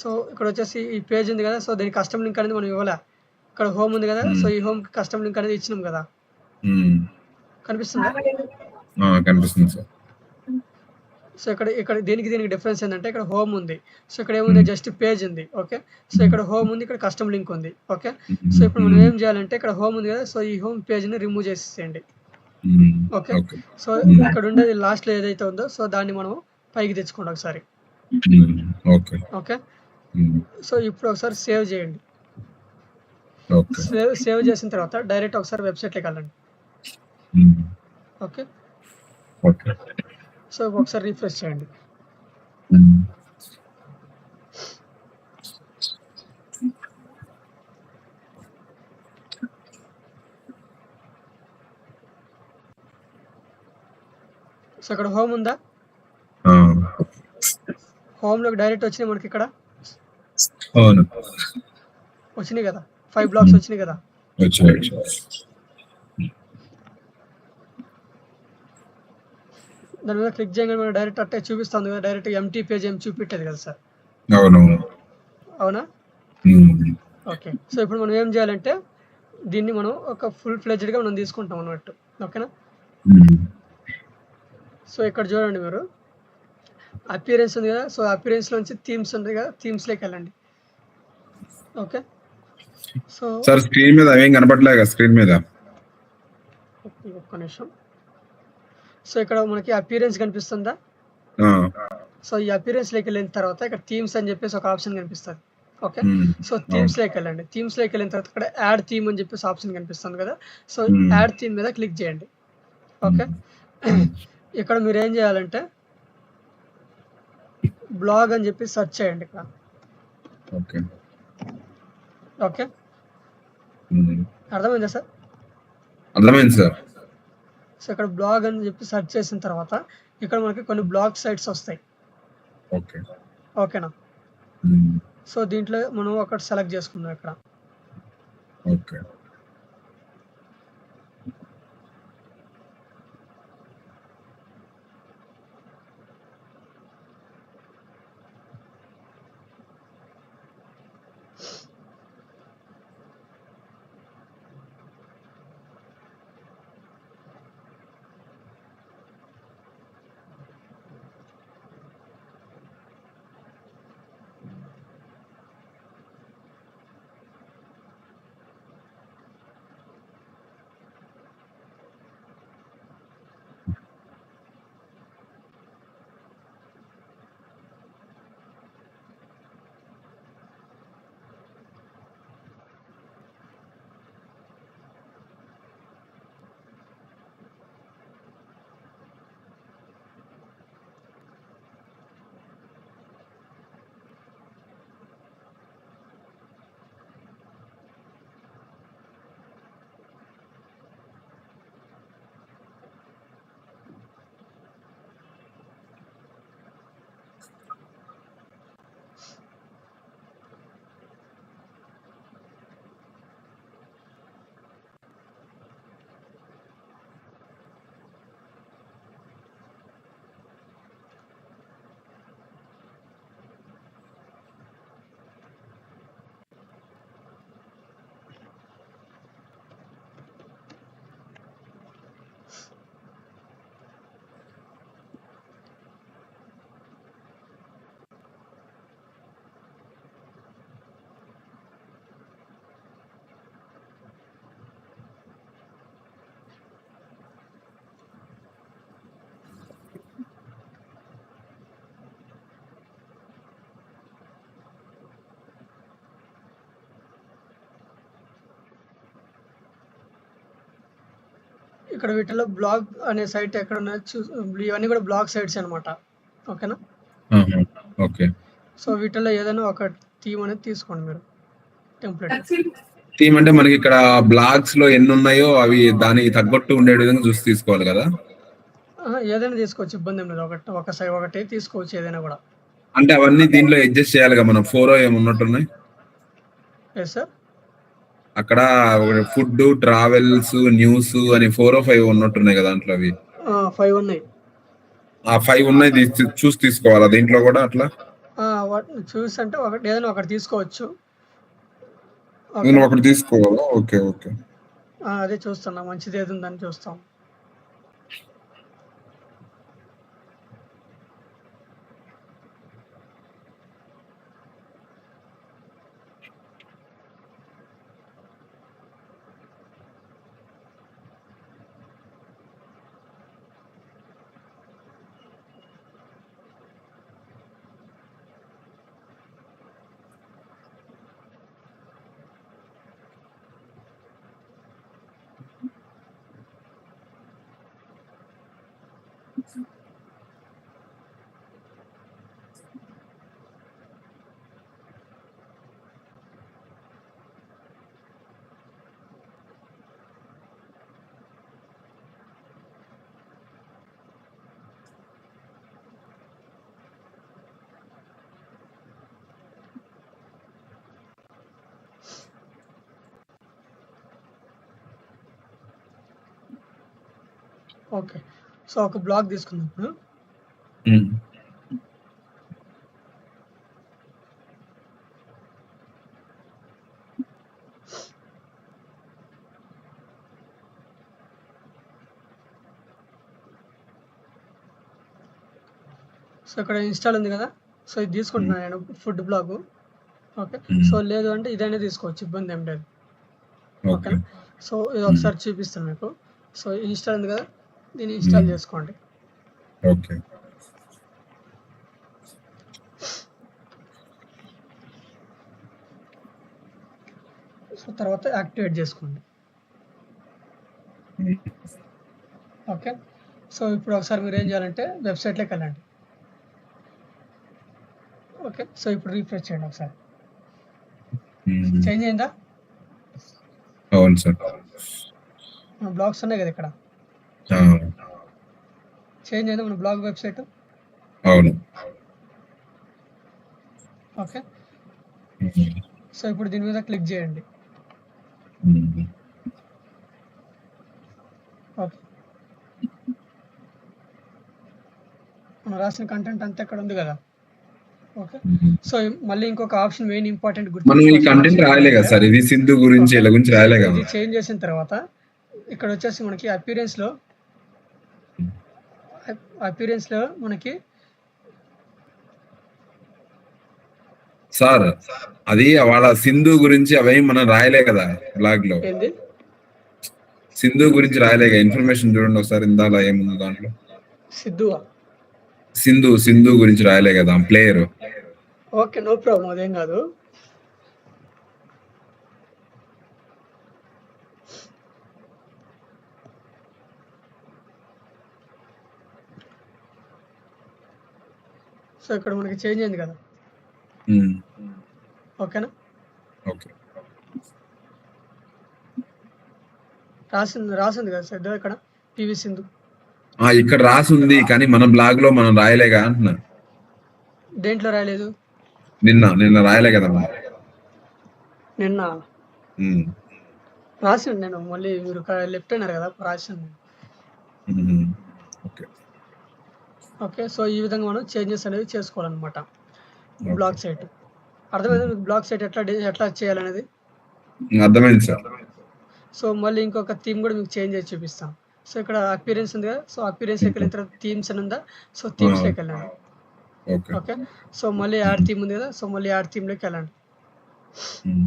సో ఇక్కడ వచ్చేసి ఈ పేజ్ ఉంది కదా? సో దీనికి కస్టమ్ లింక్ అనేది మనం ఇవ్వలే. ఇక్కడ హోమ్ ఉంది కదా? సో ఈ హోమ్ కస్టమ్ లింక్ అనేది ఇచ్చినాం కదా? కనిపిస్తుందా? కనిపిస్తుంది సార్. సో ఇక్కడ దీనికి డిఫరెన్స్ ఏంటంటే ఇక్కడ హోమ్ ఉంది. సో ఇక్కడ ఏముంది జస్ట్ పేజ్ ఉంది. ఓకే. సో ఇక్కడ హోమ్ ఉంది, ఇక్కడ కస్టమ్ లింక్ ఉంది. ఓకే. సో ఇప్పుడు మనం ఏం చేయాలంటే ఇక్కడ హోమ్ ఉంది కదా, సో ఈ హోమ్ పేజ్ని రిమూవ్ చేసేయండి. ఓకే. సో ఇక్కడ ఉండేది లాస్ట్లో ఏదైతే ఉందో సో దాన్ని మనం పైకి తెచ్చుకోండి ఒకసారి. ఓకే. సో ఇప్పుడు ఒకసారి సేవ్ చేయండి. సేవ్ చేసిన తర్వాత డైరెక్ట్ ఒకసారి వెబ్సైట్లోకి వెళ్ళండి. ఓకే. సో ఒకసారి రిఫ్రెష్ చేయండి. సో ఇక్కడ హోమ్ ఉందా? హోమ్ లోకి డైరెక్ట్ వచ్చినాయి మనకి ఇక్కడ వచ్చినాయి కదా, 5 బ్లాక్స్ వచ్చినాయి కదా. దాని మీద క్లిక్ చేయగానే మనకు డైరెక్ట్ అట్టే చూపిస్తుంది కదా, డైరెక్ట్ ఎంటీ పేజ్ ఏం చూపెట్టేది కదా సార్. అవునా? ఓకే. సో ఇప్పుడు మనం ఏం చేయాలంటే దీన్ని మనం ఒక ఫుల్ ఫ్లెడ్జ్డ్గా మనం తీసుకుంటాం అన్నట్టు. ఓకేనా? సో ఇక్కడ చూడండి మీరు అపియరెన్స్ ఉంది కదా, సో అపియరెన్స్ నుంచి థీమ్స్ ఉంది కదా, థీమ్స్లోకి వెళ్ళండి. ఓకే. సో సార్ స్క్రీన్ మీద ఏం కనపడలేగా స్క్రీన్ మీద? ఒక్క నిమిషం. సో ఇక్కడ మనకి అపియరెన్స్ కనిపిస్తుందా? సో ఈ అపియరెన్స్లోకి వెళ్ళిన తర్వాత ఇక్కడ థీమ్స్ అని చెప్పేసి ఒక ఆప్షన్ కనిపిస్తుంది. ఓకే. సో థీమ్స్లోకి వెళ్ళండి. థీమ్స్లోకి వెళ్ళిన తర్వాత ఇక్కడ యాడ్ థీమ్ అని చెప్పేసి ఆప్షన్ కనిపిస్తుంది కదా, సో యాడ్ థీమ్ మీద క్లిక్ చేయండి. ఓకే. ఇక్కడ మీరు ఏం చేయాలంటే బ్లాగ్ అని చెప్పి సెర్చ్ చేయండి ఇక్కడ. ఓకే. అర్థమైందా సార్? అర్థమైంది సార్. సో ఇక్కడ బ్లాగ్ అని చెప్పి సెర్చ్ చేసిన తర్వాత ఇక్కడ మనకి కొన్ని బ్లాగ్ సైట్స్ వస్తాయి. ఓకేనా? సో దీంట్లో మనం ఒకటి సెలెక్ట్ చేసుకుందాం ఇక్కడ. ఇక్కడ వీటిలో బ్లాగ్ అనే సైట్ ఎక్కడ ఇవన్నీ కూడా బ్లాగ్ సైట్స్ అనమాట. ఓకేనా? ఓకే. సో వీటిలో ఏదైనా ఒక థీమ్ అనేది తీసుకోండి మీరు. టెంప్లెట్ థీమ్ అంటే మనకి ఇక్కడ బ్లాగ్స్ లో ఎన్ని ఉన్నాయో అవి దానికి తగ్గట్టు ఉండే విధంగా చూసి తీసుకోవాలి కదా? ఏదైనా తీసుకోవచ్చు, ఇబ్బంది ఏం లేదు. ఒకటి తీసుకోవచ్చు ఏదైనా కూడా. అంటే అవన్నీ దీంట్లో అడ్జస్ట్ చేయాలిగా మనం? 4 ఏమున్నట్టున్నాయి సార్ అక్కడ? ఫుడ్, ట్రావెల్స్, న్యూస్ అని 4 or 5 ఉన్నట్టున్నాయి కదా దాంట్లో? అవి 5 ఉన్నాయి. ఆ 5 ఉన్నాయి చూసి తీసుకోవాలా దీంట్లో కూడా అట్లా? చూసి అంటే ఏదైనా ఒకటి తీసుకోవచ్చు. ఒకటి తీసుకోవాలా? ఓకే. అదే చూస్తున్నా, మంచిది ఏది ఉందని చూస్తాం. ఓకే. సో, ఒక బ్లాగ్ తీసుకుందాం ఇప్పుడు. హ్మ్. సో, ఇక్కడ ఇన్‌స్టాల్ ఉంది గదా! సో, ఇది తీసుకుంటున్నాను నేను ఫుడ్ బ్లాగు. ఓకే. సో, హ్మ్. లేదు అంటే ఇదైనా తీసుకోవచ్చు. ఇబ్బందేం లేదు. ఓకే. ఓకేనా? సో, ఇది హ్మ్. ఒకసారి చూపిస్తాను మీకు. సో, ఇన్‌స్టాల్ ఉంది గదా! దీన్ని ఇన్‌స్టాల్ హ్మ్. చేసుకోండి. ఓకే. సో, తర్వాత యాక్టివేట్ చేసుకోండి. హ్మ్. ఓకే. సో, ఇప్పుడు ఒకసారి మీరేం చేయాలంటే వెబ్‌సైట్‌లోకెళ్ళండి. ఓకే. సో, ఇప్పుడు రిఫ్రెష్ చేయండి ఒకసారి. హ్మ్. చేంజ్ అయిందా? అవును సార్. మన బ్లాగ్స్ ఉన్నాయి గదా! ఇక్కడ. ఆ! చేంజ్ అయిందా మన బ్లాగ్ వెబ్‌సైటు? అవును. ఓకే. హ్మ్. సో, ఇప్పుడు దీని మీద క్లిక్ చేయండి. హ్మ్. ఓకే. మనం రాసిన కంటెంట్ అంతా ఇక్కడ ఉంది గదా! ఓకే. హ్మ్. సో, మళ్ళీ ఇంకొక ఆప్షన్ మెయిన్ ఇంపార్టెంట్ మనం ఈ గుర్తుంచుకోవాల్సిన కంటెంట్ ఆప్షన్ రాయలే ఏంటంటే కదా సార్. ఇది సింధు గురించి, ఓకే. ఈళ్ళ గురించి సో, రాయలే ఇప్పుడు కదా! ఇది చేంజ్ చేసిన తర్వాత ఇక్కడొచ్చేసి మనకి అపియరెన్స్‌లో మనకి సార్ అది వాళ్ళ సింధు గురించి అవేం మనం రాయలే కదా బ్లాగ్‌లో. ఏంది? సింధు గురించి రాయలేగా ఇన్ఫర్మేషన్ చూడండి ఒకసారి ఇందాల ఏముందో దాంట్లో. సిద్ధువా? సింధు గురించి రాయలే కదా ప్లేయర్. ఓకే. నో ప్రాబ్లమ్ అదేం గాదు. సో, ఇక్కడ మనకి చేంజ్ అయింది కదా! హ్మ్. ఓకేనా? ఓకే. రాసింది కదా! శ్రద్ధ ఇక్కడ పీవీ సింధు. ఆ! ఇక్కడ రాసుంది కానీ మన బ్లాగ్‌లో మనం రాయలేగా అంటున్నా. దేంట్లో రాయలేదు? నిన్న రాయలే కదా మనం. నిన్న హ్మ్. రాసాను నేను. మళ్ళీ మీరు లెఫ్ట్ అన్నారు కదా! రాసాను నేను. హుహు. ఓకే. ఓకే. సో, ఈ విధంగా మనం చేంజెస్ అనేది చేసుకోవాలనమాట. ఓకే. Blog site. అర్థమైందా మీకు బ్లాగ్ సైట్ ఎట్లా చేయాలనేది? అర్థమైంది సార్. సో, మళ్ళీ ఇంకొక థీమ్ గూడా మీకు చేంజ్ చేసి చూపిస్తాం. సో, ఇక్కడ అపియరెన్స్ ఉంది కదా! సో, హ్మ్. అపియరెన్స్‌లోకెళ్ళిన తర్వాత థీమ్స్ అని ఉందా? సో, ఆ! థీమ్స్‌లోకెళ్ళండి. ఓకే. ఓకే. సో, మళ్ళీ యాడ్ హ్మ్. థీమ్ ఉంది కదా! సో, మళ్ళీ యాడ్ థీమ్‌లోకెళ్ళండి. హ్మ్.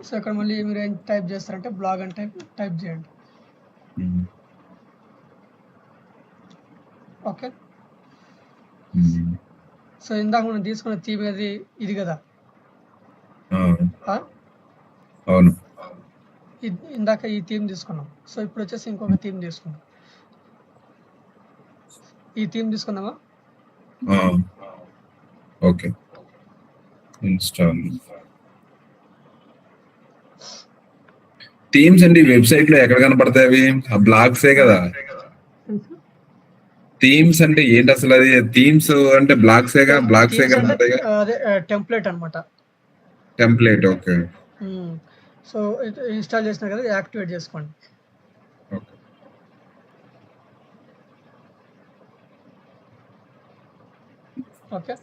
సో, ఇక్కడ మళ్ళీ మీరేం టైప్ చేస్తారంటే బ్లాగ్ అని టైప్ చేయండి. హ్మ్. ఓకే. హ్మ్. సో, ఇందాక మనం తీసుకున్న థీమ్ ఏది? ఇది గదా! ఆ! ఆ! అవును. ఇందాక ఈ థీమ్ తీసుకున్నాం. సో, ఇప్పుడొచ్చేసి ఇంకొక థీమ్ తీసుకుందాం. ఈ థీమ్ తీసుకుందామా? ఆ! ఓకే. ఇన్‌స్టాల్. థీమ్స్ అండి వెబ్‌సైట్‌లో ఎక్కడ కనపడతాయి అవి? ఆ బ్లాగ్సే ఆ! కదా! తెలుసా? థీమ్స్ అంటే ఏంటసలు అది? థీమ్స్ అంటే బ్లాగ్సేగా బ్లాగ్సే థీమ్స్ అంటే కనపడతాయిగా? అదే టెంప్లేట్ అనమాట. Template okay. హ్మ్. సో, ఇన్‌స్టాల్ చేసినా కదా! యాక్టివేట్ చేసుకోండి. ఓకే. ఓకే.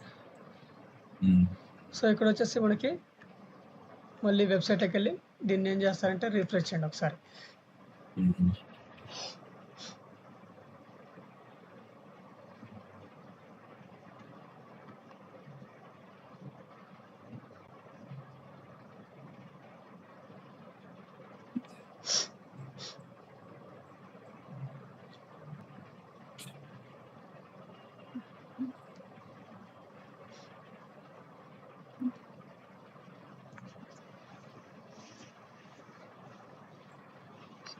హ్మ్. సో, ఇక్కడొచ్చేసి మనకి మళ్ళీ వెబ్‌సైట్‌లోకెళ్ళి దీన్నేం చేస్తారంటే రిఫ్రెష్ చేయండి ఒకసారి. హుహు.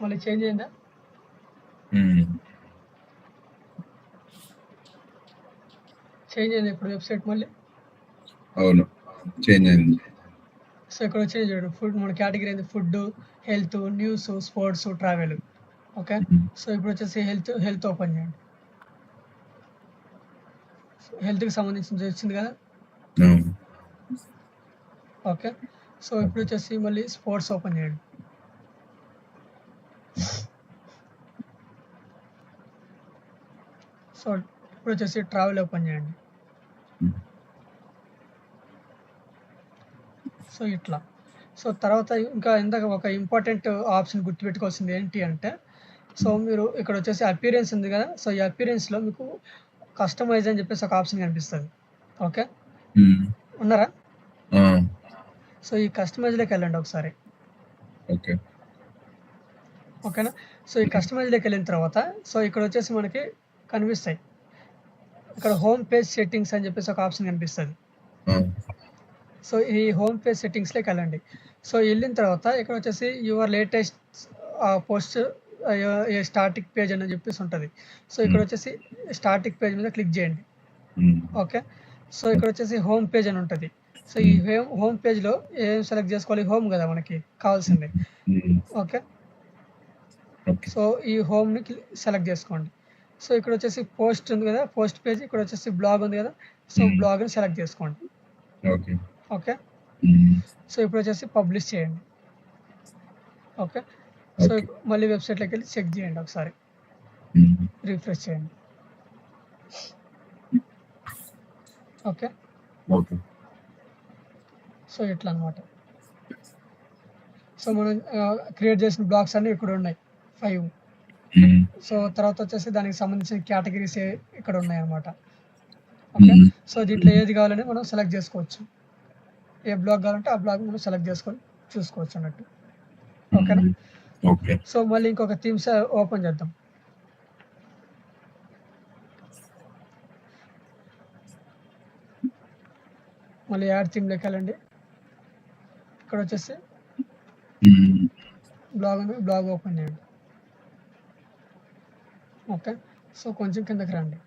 మళ్ళీ చేంజ్ అయిందా? హ్మ్. చేంజ్ అయిందా ఇప్పుడు వెబ్‌సైట్ మళ్ళీ? అవును. చేంజ్ అయింది. సో, ఇక్కడొచ్చినాయి చూడండి. మన కేటగరీ ఏంది food, health, news, sports, travel. Okay. హ్మ్. సో, ఇప్పుడొచ్చేసి హెల్త్ ఓపెన్ చేయండి. హెల్త్‌కి సంబంధించింది వచ్చింది కదా! అవును. ఓకే. సో, ఇప్పుడొచ్చేసి మళ్ళీ స్పోర్ట్స్ ఓపెన్ చేయండి. సో, ఇప్పుడొచ్చేసి ట్రావెల్ ఓపెన్ చేయండి. హ్మ్. సో, ఇట్లా. సో, తర్వాత ఇంకా ఇందాక ఒక ఇంపార్టెంట్ ఆప్షన్ గుర్తుపెట్టుకోవాల్సింది ఏంటి అంటే, సో, మీరు ఇక్కడొచ్చేసి అపియరెన్స్ ఉంది గదా! సో, ఈ అపియరెన్స్‌లో మీకు కస్టమైజ్ అని చెప్పేసి ఒక ఆప్షన్ కనిపిస్తది. ఓకే. హ్మ్. ఉన్నారా? ఆ! సో, ఈ కస్టమైజ్‌లోకెళ్ళండి ఒకసారి. ఓకే. ఓకేనా? సో, ఈ కస్టమైజ్‌లోకెళ్ళిన తర్వాత సో, ఇక్కడొచ్చేసి మనకి కనిపిస్తాయి. ఇక్కడ హోమ్ పేజ్ సెట్టింగ్స్ అని చెప్పేసి ఒక ఆప్షన్ కనిపిస్తది. ఆ! సో, ఈ హోమ్ పేజ్ సెట్టింగ్స్‌లోకెళ్ళండి. సో, ఎళ్ళిన తర్వాత ఇక్కడొచ్చేసి your latest post a static page అని చెప్పేసి ఉంటది. So, hmm. ఇక్కడొచ్చేసి స్టాటిక్ పేజ్ మీద క్లిక్ చేయండి. హ్మ్. ఓకే. సో, ఇక్కడొచ్చేసి హోమ్ పేజ్ అని ఉంటది. సో, ఈ హ్మ్. హోమ్ పేజ్‌లో ఏం సెలెక్ట్ చేసుకోవాలి? హోమ్ గదా! మనకి కావాల్సింది. హ్మ్. ఓకే. ఓకే. సో, ఈ హోమ్‌ని సెలెక్ట్ చేసుకోండి. సో, ఇక్కడొచ్చేసి పోస్ట్ ఉంది గదా! పోస్ట్ పేజ్ ఇక్కడొచ్చేసి బ్లాగ్ ఉంది గదా! సో, హ్మ్. బ్లాగ్‌ని సెలెక్ట్ చేసుకోండి. ఓకే. ఓకే. హ్మ్. సో, ఇప్పుడొచ్చేసి పబ్లిష్ చేయండి. ఓకే. So, okay. మళ్ళీ వెబ్‌సైట్‌లోకెళ్ళి చెక్ చేయండి ఒకసారి. హ్మ్. రిఫ్రెష్ చేయండి. ఓకే. ఓకే. సో, ఇట్లా అన్నమాట. సో, మనం క్రియేట్ చేసిన బ్లాగ్స్ అన్నీ ఇక్కడున్నాయి. 5. హ్మ్. సో, తర్వాతొచ్చేసి దానికి సంబంధించిన కేటగరీస్ ఇక్కడ ఉన్నాయన్నమాట. ఓకే. హ్మ్. సో, దీంట్లో ఏది కావాలని మనం సెలెక్ట్ చేసుకోవచ్చు. ఏ బ్లాగ్ కావాలంటే ఆ బ్లాగ్ మనం సెలెక్ట్ చేసుకొని చూసుకోవచ్చన్నట్టు. ఓకేనా? హ్మ్. ఓకే. సో, మళ్ళీ ఇంకొక థీమ్స్ ఓపెన్ చేద్దాం. మళ్ళీ యాడ్ థీమ్‌లోకెళ్ళండి. ఇక్కడొచ్చేసి హ్మ్. బ్లాగ్ ఉంది. బ్లాగ్ ఓపెన్ చేయండి. ఓకే. సో, కొంచెం కిందకి రండి.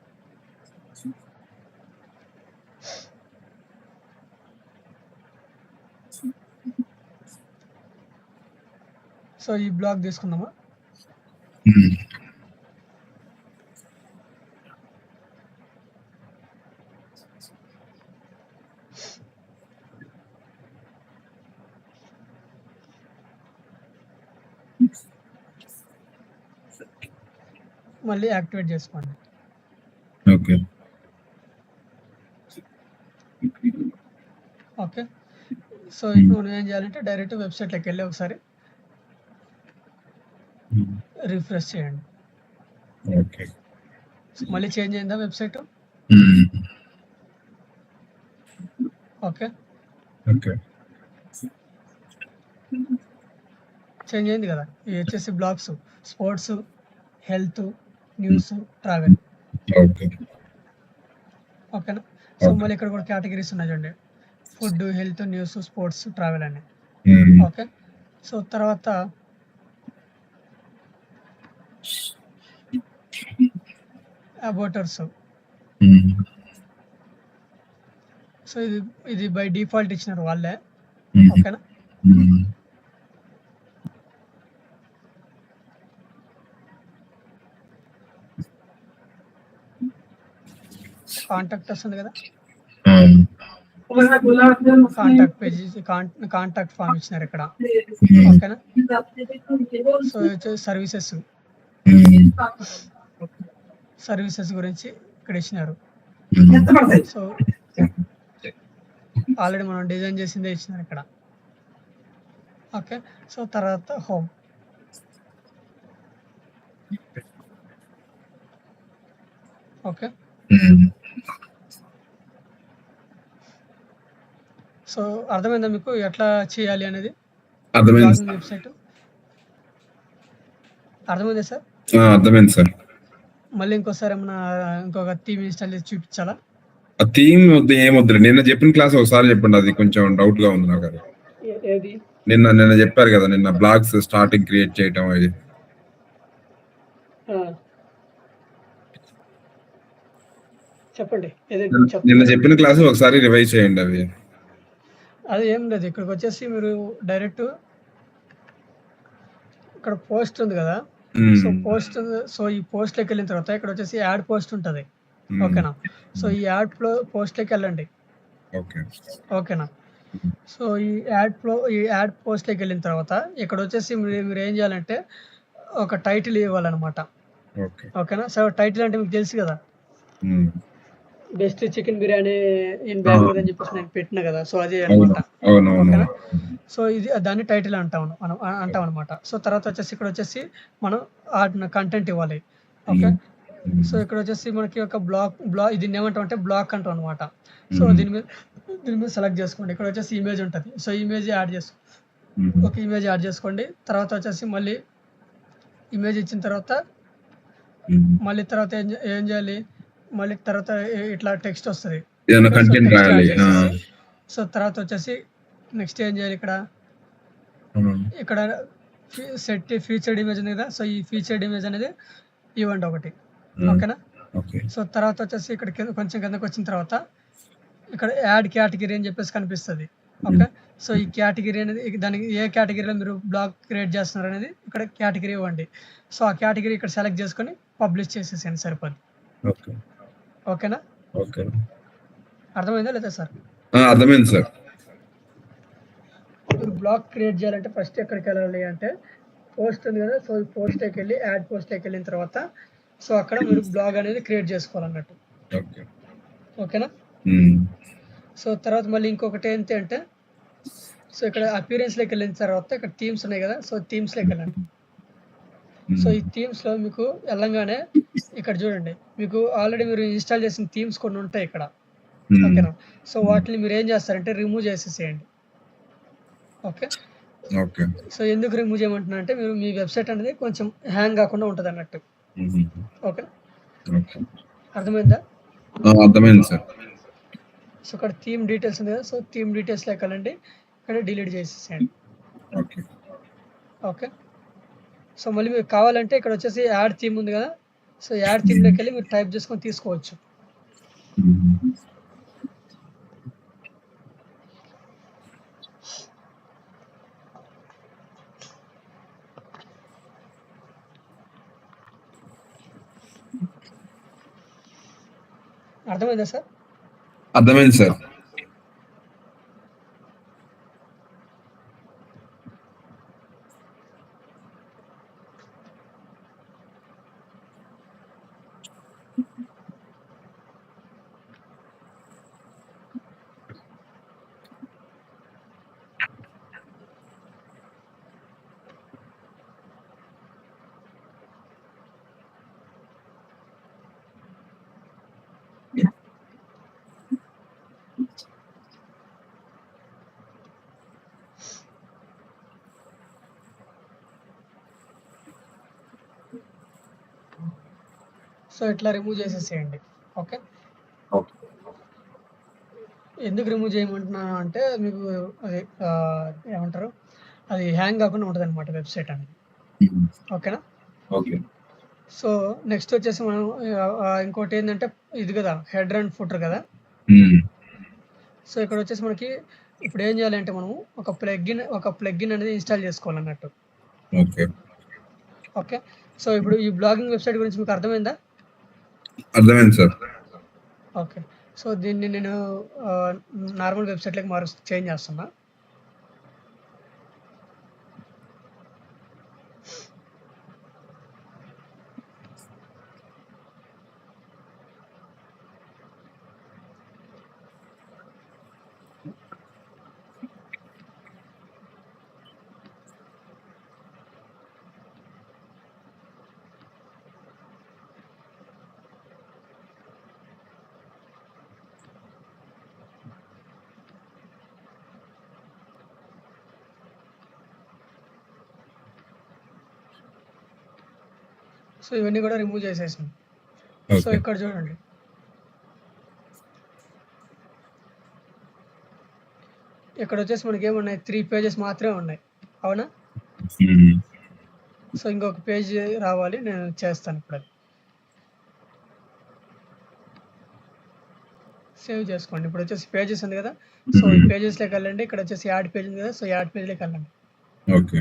సో, ఈ బ్లాగ్ తీసుకుందామా? హ్మ్. మళ్ళీ యాక్టివేట్ చేసుకోండి. ఓకే. ఓకే. సో, హ్మ్. ఇప్పుడు నువ్వేం చేయాలంటే డైరెక్ట్ వెబ్‌సైట్‌లోకెళ్ళి ఒకసారి హ్మ్. రిఫ్రెష్ చేయండి. ఓకే. మళ్ళీ చేంజ్ అయిందా వెబ్‌సైటు? హ్మ్. ఓకే. ఓకే. చేంజ్ అయింది గదా! ఇవి వచ్చేసి blogs, sports, health, news, travel. Okay. ఓకేనా? So, okay. మళ్ళీ ఇక్కడ కూడా కేటగరీస్ ఉన్నాయి చూడండి. Food, health, news, sports, travel అని. హ్మ్. ఓకే. సో, తర్వాత అబౌటర్స్. హ్మ్. సో, ఇది బై డిఫాల్ట్ ఇచ్చినారు వాళ్ళే. హ్మ్. ఓకేనా? హ్మ్. కాంటాక్ట్ వస్తుంది గదా! అవును. కాంటాక్ట్ పేజ్ కాంటాక్ట్ ఫార్మ్ ఇచ్చినారు ఇక్కడ. హ్మ్. ఓకేనా? సో, ఇది వచ్చేసి సర్వీసెస్. హ్మ్. సర్వీసెస్ గురించి ఇక్కడ ఇచ్చినారు. హ్మ్. సో, ఆల్రెడీ మనం డిజైన్ చేసిందే ఇచ్చినారు ఇక్కడ. ఓకే. సో, తర్వాత హోమ్. ఓకే. హ్మ్. సో, అర్థమైందా మీకు ఎట్లా చేయాలి అనేది? అర్థమైంది బ్లాగింగ్ సార్. వెబ్‌సైటు. అర్థమైందా సార్? ఆ! అర్థమైంది సార్. మళ్ళీ ఇంకోసారి ఏమన్నా ఇంకొక థీమ్ ఇన్‌స్టాల్ చేసి చూపించాలా? ఆ థీమ్ వద్దు ఏమొద్దులే. నిన్న చెప్పిన క్లాస్ ఒకసారి చెప్పండి. అది కొంచెం డౌట్‌గా ఉంది నాకది. ఏది? నిన్న చెప్పారు కదా! నిన్న బ్లాగ్స్ స్టార్టింగ్ క్రియేట్ చేయటం అది. ఆ! చెప్పండి. ఏది నిన్న చెప్తున్నారు? చెప్పిన క్లాస్ ఒకసారి రివైజ్ చేయండి అవి. అది ఏం లేదు. ఇక్కడికొచ్చేసి మీరు డైరెక్ట్ ఇక్కడ పోస్ట్ ఉంది గదా! సో, హ్మ్. ఈ పోస్ట్‌లోకెళ్ళిన తర్వాత ఇక్కడొచ్చేసి యాడ్ పోస్ట్ ఉంటది. హ్మ్. ఓకేనా? సో, ఈ యాడ్ పోస్ట్‌లోకెళ్ళండి. ఓకే. ఓకేనా? హ్మ్. సో, ఈ యాడ్ పోస్ట్‌లోకెళ్ళిన తర్వాత ఇక్కడొచ్చేసి మీరేం జేయాలంటే ఒక టైటిల్ ఇవ్వాలనమాట. ఓకే. ఓకేనా? సో, టైటిల్ అంటే మీకు తెలుసు గదా! హ్మ్. బెస్ట్ చికెన్ బిర్యానీ ఇన్ ఆ! బెంగుళూరు అని జెప్పేసి నేను పెట్టినా గదా! సో, అదే అవును. అనమాట. అవునవునవును. ఓకేనా? సో, దాన్ని టైటిల్ మనం అంటామనమాట. సో, తర్వాతొచ్చేసి ఇక్కడొచ్చేసి మనం కంటెంట్ ఇవ్వాలి. ఓకే. హ్మ్. So, hmm. ఇక్కడొచ్చేసి మనకి ఒక దీన్నేమంటామంటే బ్లాక్ అంటాం అనమాట. సో, హ్మ్. దీని మీద సెలెక్ట్ జేసుకోండి. ఇక్కడొచ్చేసి ఇమేజ్ ఉంటది. సో, హుహు. ఒక ఇమేజ్ యాడ్ జేసుకోండి. తర్వాతొచ్చేసి మళ్ళీ ఇమేజ్ ఇచ్చిన తర్వాత హ్మ్. మళ్ళీ తర్వాత ఏం జేయాలి? మళ్ళీ తర్వాత ఇట్లా టెక్స్ట్ ఒస్తది. ఏదైనా ఓకే. సో, కంటెంట్ టెక్స్ట్ రాయాలి. యాడ్ ఆ! జేసేసి సో, తర్వాతొచ్చేసి నెక్స్ట్ ఏం జేయాలి హ్మ్. ఇక్కడ ఫీచర్డ్ ఇమేజ్ ఉంది గదా! సో, ఈ ఫీచర్డ్ ఇమేజ్ అనేది ఇవ్వండి ఒకటి. హ్మ్. ఓకేనా? ఓకే. సో, తర్వాతొచ్చేసి ఇక్కడ కొంచెం కిందకొచ్చిన తర్వాత ఇక్కడ యాడ్ కేటగరీ అని జెప్పేసి కనిపిస్తది. హ్మ్. ఓకే. సో, ఈ కేటగరీ అనేది దానికి ఏ కేటగరీలో మీరు బ్లాగ్ క్రియేట్ జేస్తున్నారనేది ఇక్కడ కేటగరీ ఇవ్వండి. సో, ఆ కేటగరీ ఇక్కడ సెలెక్ట్ జేసుకొని పబ్లిష్ చేసేసేయండి సరిపోద్ది. ఓకే. ఓకేనా? ఓకే. అర్థమైందా లేదా సార్? ఆ! అర్థమైంది సార్. మీరు బ్లాగ్ క్రియేట్ జేయాలంటే ఫస్ట్ ఎక్కడికెళ్ళాలి అంటే పోస్ట్ ఉంది గదా! సో, ఈ పోస్ట్‌లోకెళ్ళి యాడ్ పోస్ట్‌లోకెళ్ళిన తర్వాత సో, అక్కడ మీరు బ్లాగ్ అనేది క్రియేట్ జేసుకోవాలన్నట్టు. ఓకే. ఓకేనా? హ్మ్. సో, తర్వాత మళ్ళీ ఇంకొకటి ఏంటి అంటే సో, ఇక్కడ అపియరెన్స్‌లోకెళ్ళిన తర్వాత ఇక్కడ థీమ్స్ ఉన్నాయి గదా! సో, థీమ్స్‌లోకెళ్ళండి. సో, హ్మ్. ఈ థీమ్స్‌లో మీకు ఎళ్ళంగానే ఇక్కడ జూడండి. మీకు ఆల్రెడీ మీరు ఇన్‌స్టాల్ చేసిన థీమ్స్ కొన్ని ఉంటాయి ఇక్కడ. హ్మ్. ఓకేనా? సో, హ్మ్. వాటిని మీరేం జేస్తారంటే రిమూవ్ చేసేసేయండి. ఓకే. ఓకే. సో, ఎందుకు రిమూవ్ చేయమంటున్నా అంటే మీ వెబ్‌సైట్ అనేది కొంచెం హ్యాంగ్ గాకుండా ఉంటదన్నట్టు. హుహు. ఓకేనా? ఓకే. అర్థమైందా? ఆ! అర్థమైంది సార్. సో, ఇక్కడ థీమ్ డీటెయిల్స్ ఉంది గదా! సో, థీమ్ డీటెయిల్స్‌లోకెళ్ళండి. ఇక్కడ డిలీట్ చేసేసేయండి. ఓకే. ఓకే. సో, మళ్ళీ మీకు కావాలంటే ఇక్కడొచ్చేసి యాడ్ థీమ్ ఉంది గదా! సో, యాడ్ హ్మ్. థీమ్‌లోకెళ్ళి మీరు టైప్ చేసుకొని తీసుకోవచ్చు. హుహు. అర్థమైందా సార్? అర్థమైంది సార్. సో, ఇట్లా రిమూవ్ చేసేసేయండి. ఓకే. ఓకే. ఎందుకు రిమూవ్ చేయమంటున్నాను అంటే మీకు అది ఏమంటారు? అది హ్యాంగ్ గాకుండా ఉంటదనమాట వెబ్‌సైట్ అనేది. హ్మ్. ఓకేనా? ఓకే. సో, నెక్స్ట్ వచ్చేసి మనం ఇంకోటేందంటే ఇది గదా! హెడర్ అండ్ ఫుటర్ గదా! హ్మ్. సో, ఇక్కడొచ్చేసి మనకి ఇప్పుడేం జేయాలంటే మనము ఒక ప్లగిన్ అనేది ఇన్‌స్టాల్ జేసుకోవాలన్నట్టు. ఓకే. ఓకే. సో, ఇప్పుడు ఈ బ్లాగింగ్ వెబ్‌సైట్ గురించి మీకు అర్థమైందా? అర్థమైంది సార్. ఓకే. సో, దీన్ని నేను ఆహ్, నార్మల్ వెబ్‌సైట్‌లోకి చేంజ్ జేస్తున్నా. సో, ఇవన్నీ గూడా రిమూవ్ చేసేసాను. So, okay. ఇక్కడ జూడండి. ఇక్కడొచ్చేసి మనకేమున్నాయి 3 పేజెస్ మాత్రమే ఉన్నాయి. అవునా? హ్మ్. సో, ఇంకొక పేజ్ రావాలి. నేను చేస్తానిప్పుడది. సేవ్ చేసుకోండి. ఇప్పుడొచ్చేసి పేజెస్ ఉంది గదా! సో, ఈ హ్మ్. పేజెస్‌లోకెళ్ళండి. ఇక్కడొచ్చేసి యాడ్ పేజ్ ఉంది గదా! సో, యాడ్ పేజ్‌లోకెళ్ళండి. ఓకే.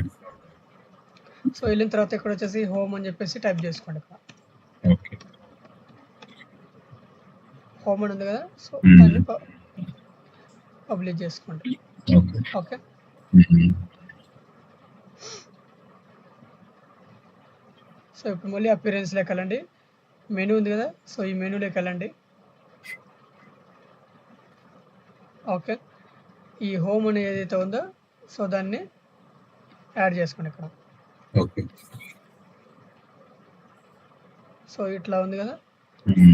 సో, ఎళ్ళిన తర్వాత ఇక్కడొచ్చేసి హోమ్ అని జెప్పేసి టైప్ జేసుకోండి ఇక్కడ. ఓకే. హోమ్ అని ఉంది గదా! సో, హ్మ్. దాన్ని పబ్లిష్ చేసుకోండి. ఓకే. ఓకే. సో ఇప్పుడు మళ్ళీ అపియరెన్స్‌లోకి వెళ్ళండి. మెనూ ఉంది కదా! సో ఈ మెనూలోకి వెళ్ళండి. ఓకే. ఈ హోమ్ అని ఏదైతే ఉందో సో దాన్ని యాడ్ చేసుకోండి ఇక్కడ. ఓకే. సో ఇట్లా ఉంది కదా!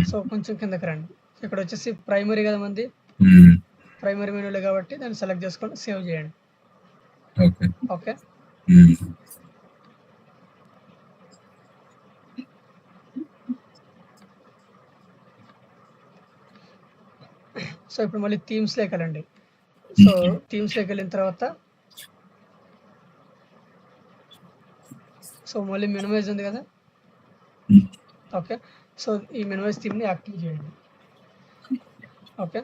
సో కొంచెం కిందకి రండి. ఇక్కడ వచ్చేసి ప్రైమరీ కదా మనది. ప్రైమరీ మెనూలో కాబట్టి దాన్ని సెలెక్ట్ చేసుకొని సేవ్ చేయండి. ఓకే. ఓకే. సో ఇప్పుడు మళ్ళీ థీమ్స్‌లోకి వెళ్ళండి. సో థీమ్స్‌లోకి వెళ్ళిన తర్వాత సో మళ్ళీ మినిమైజ్ ఉంది కదా! ఓకే. సో ఈ మినిమైజ్ థీమ్‌ని యాక్టివ్ చేయండి. ఓకే.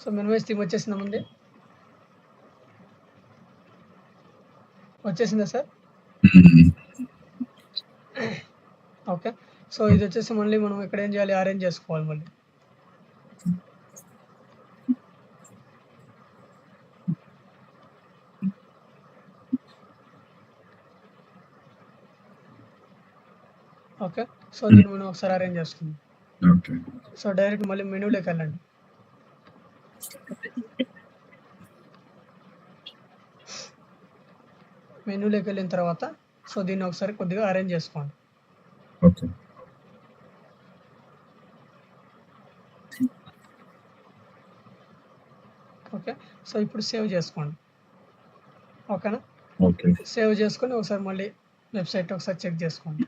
సో మినిమైజ్ థీమ్ వచ్చేసిందా ముందే? వచ్చేసిందా సార్? ఓకే. సో ఇది వచ్చేసి మళ్ళీ మనం ఇక్కడ ఏం చేయాలి? అరేంజ్ చేసుకోవాలి మళ్ళీ. ఓకే. సో దీన్ని మనం ఒకసారి అరేంజ్ చేసుకుందాం. ఓకే. సో డైరెక్ట్ మళ్ళీ మెనూలోకి వెళ్ళండి. మెనూలోకి వెళ్ళిన తర్వాత సో దీన్ని ఒకసారి కొద్దిగా అరేంజ్ చేసుకోండి. ఓకే. ఓకే. సో ఇప్పుడు సేవ్ చేసుకోండి. ఓకేనా? ఓకే. సేవ్ చేసుకొని ఒకసారి మళ్ళీ వెబ్‌సైట్ ఒకసారి చెక్ చేసుకోండి.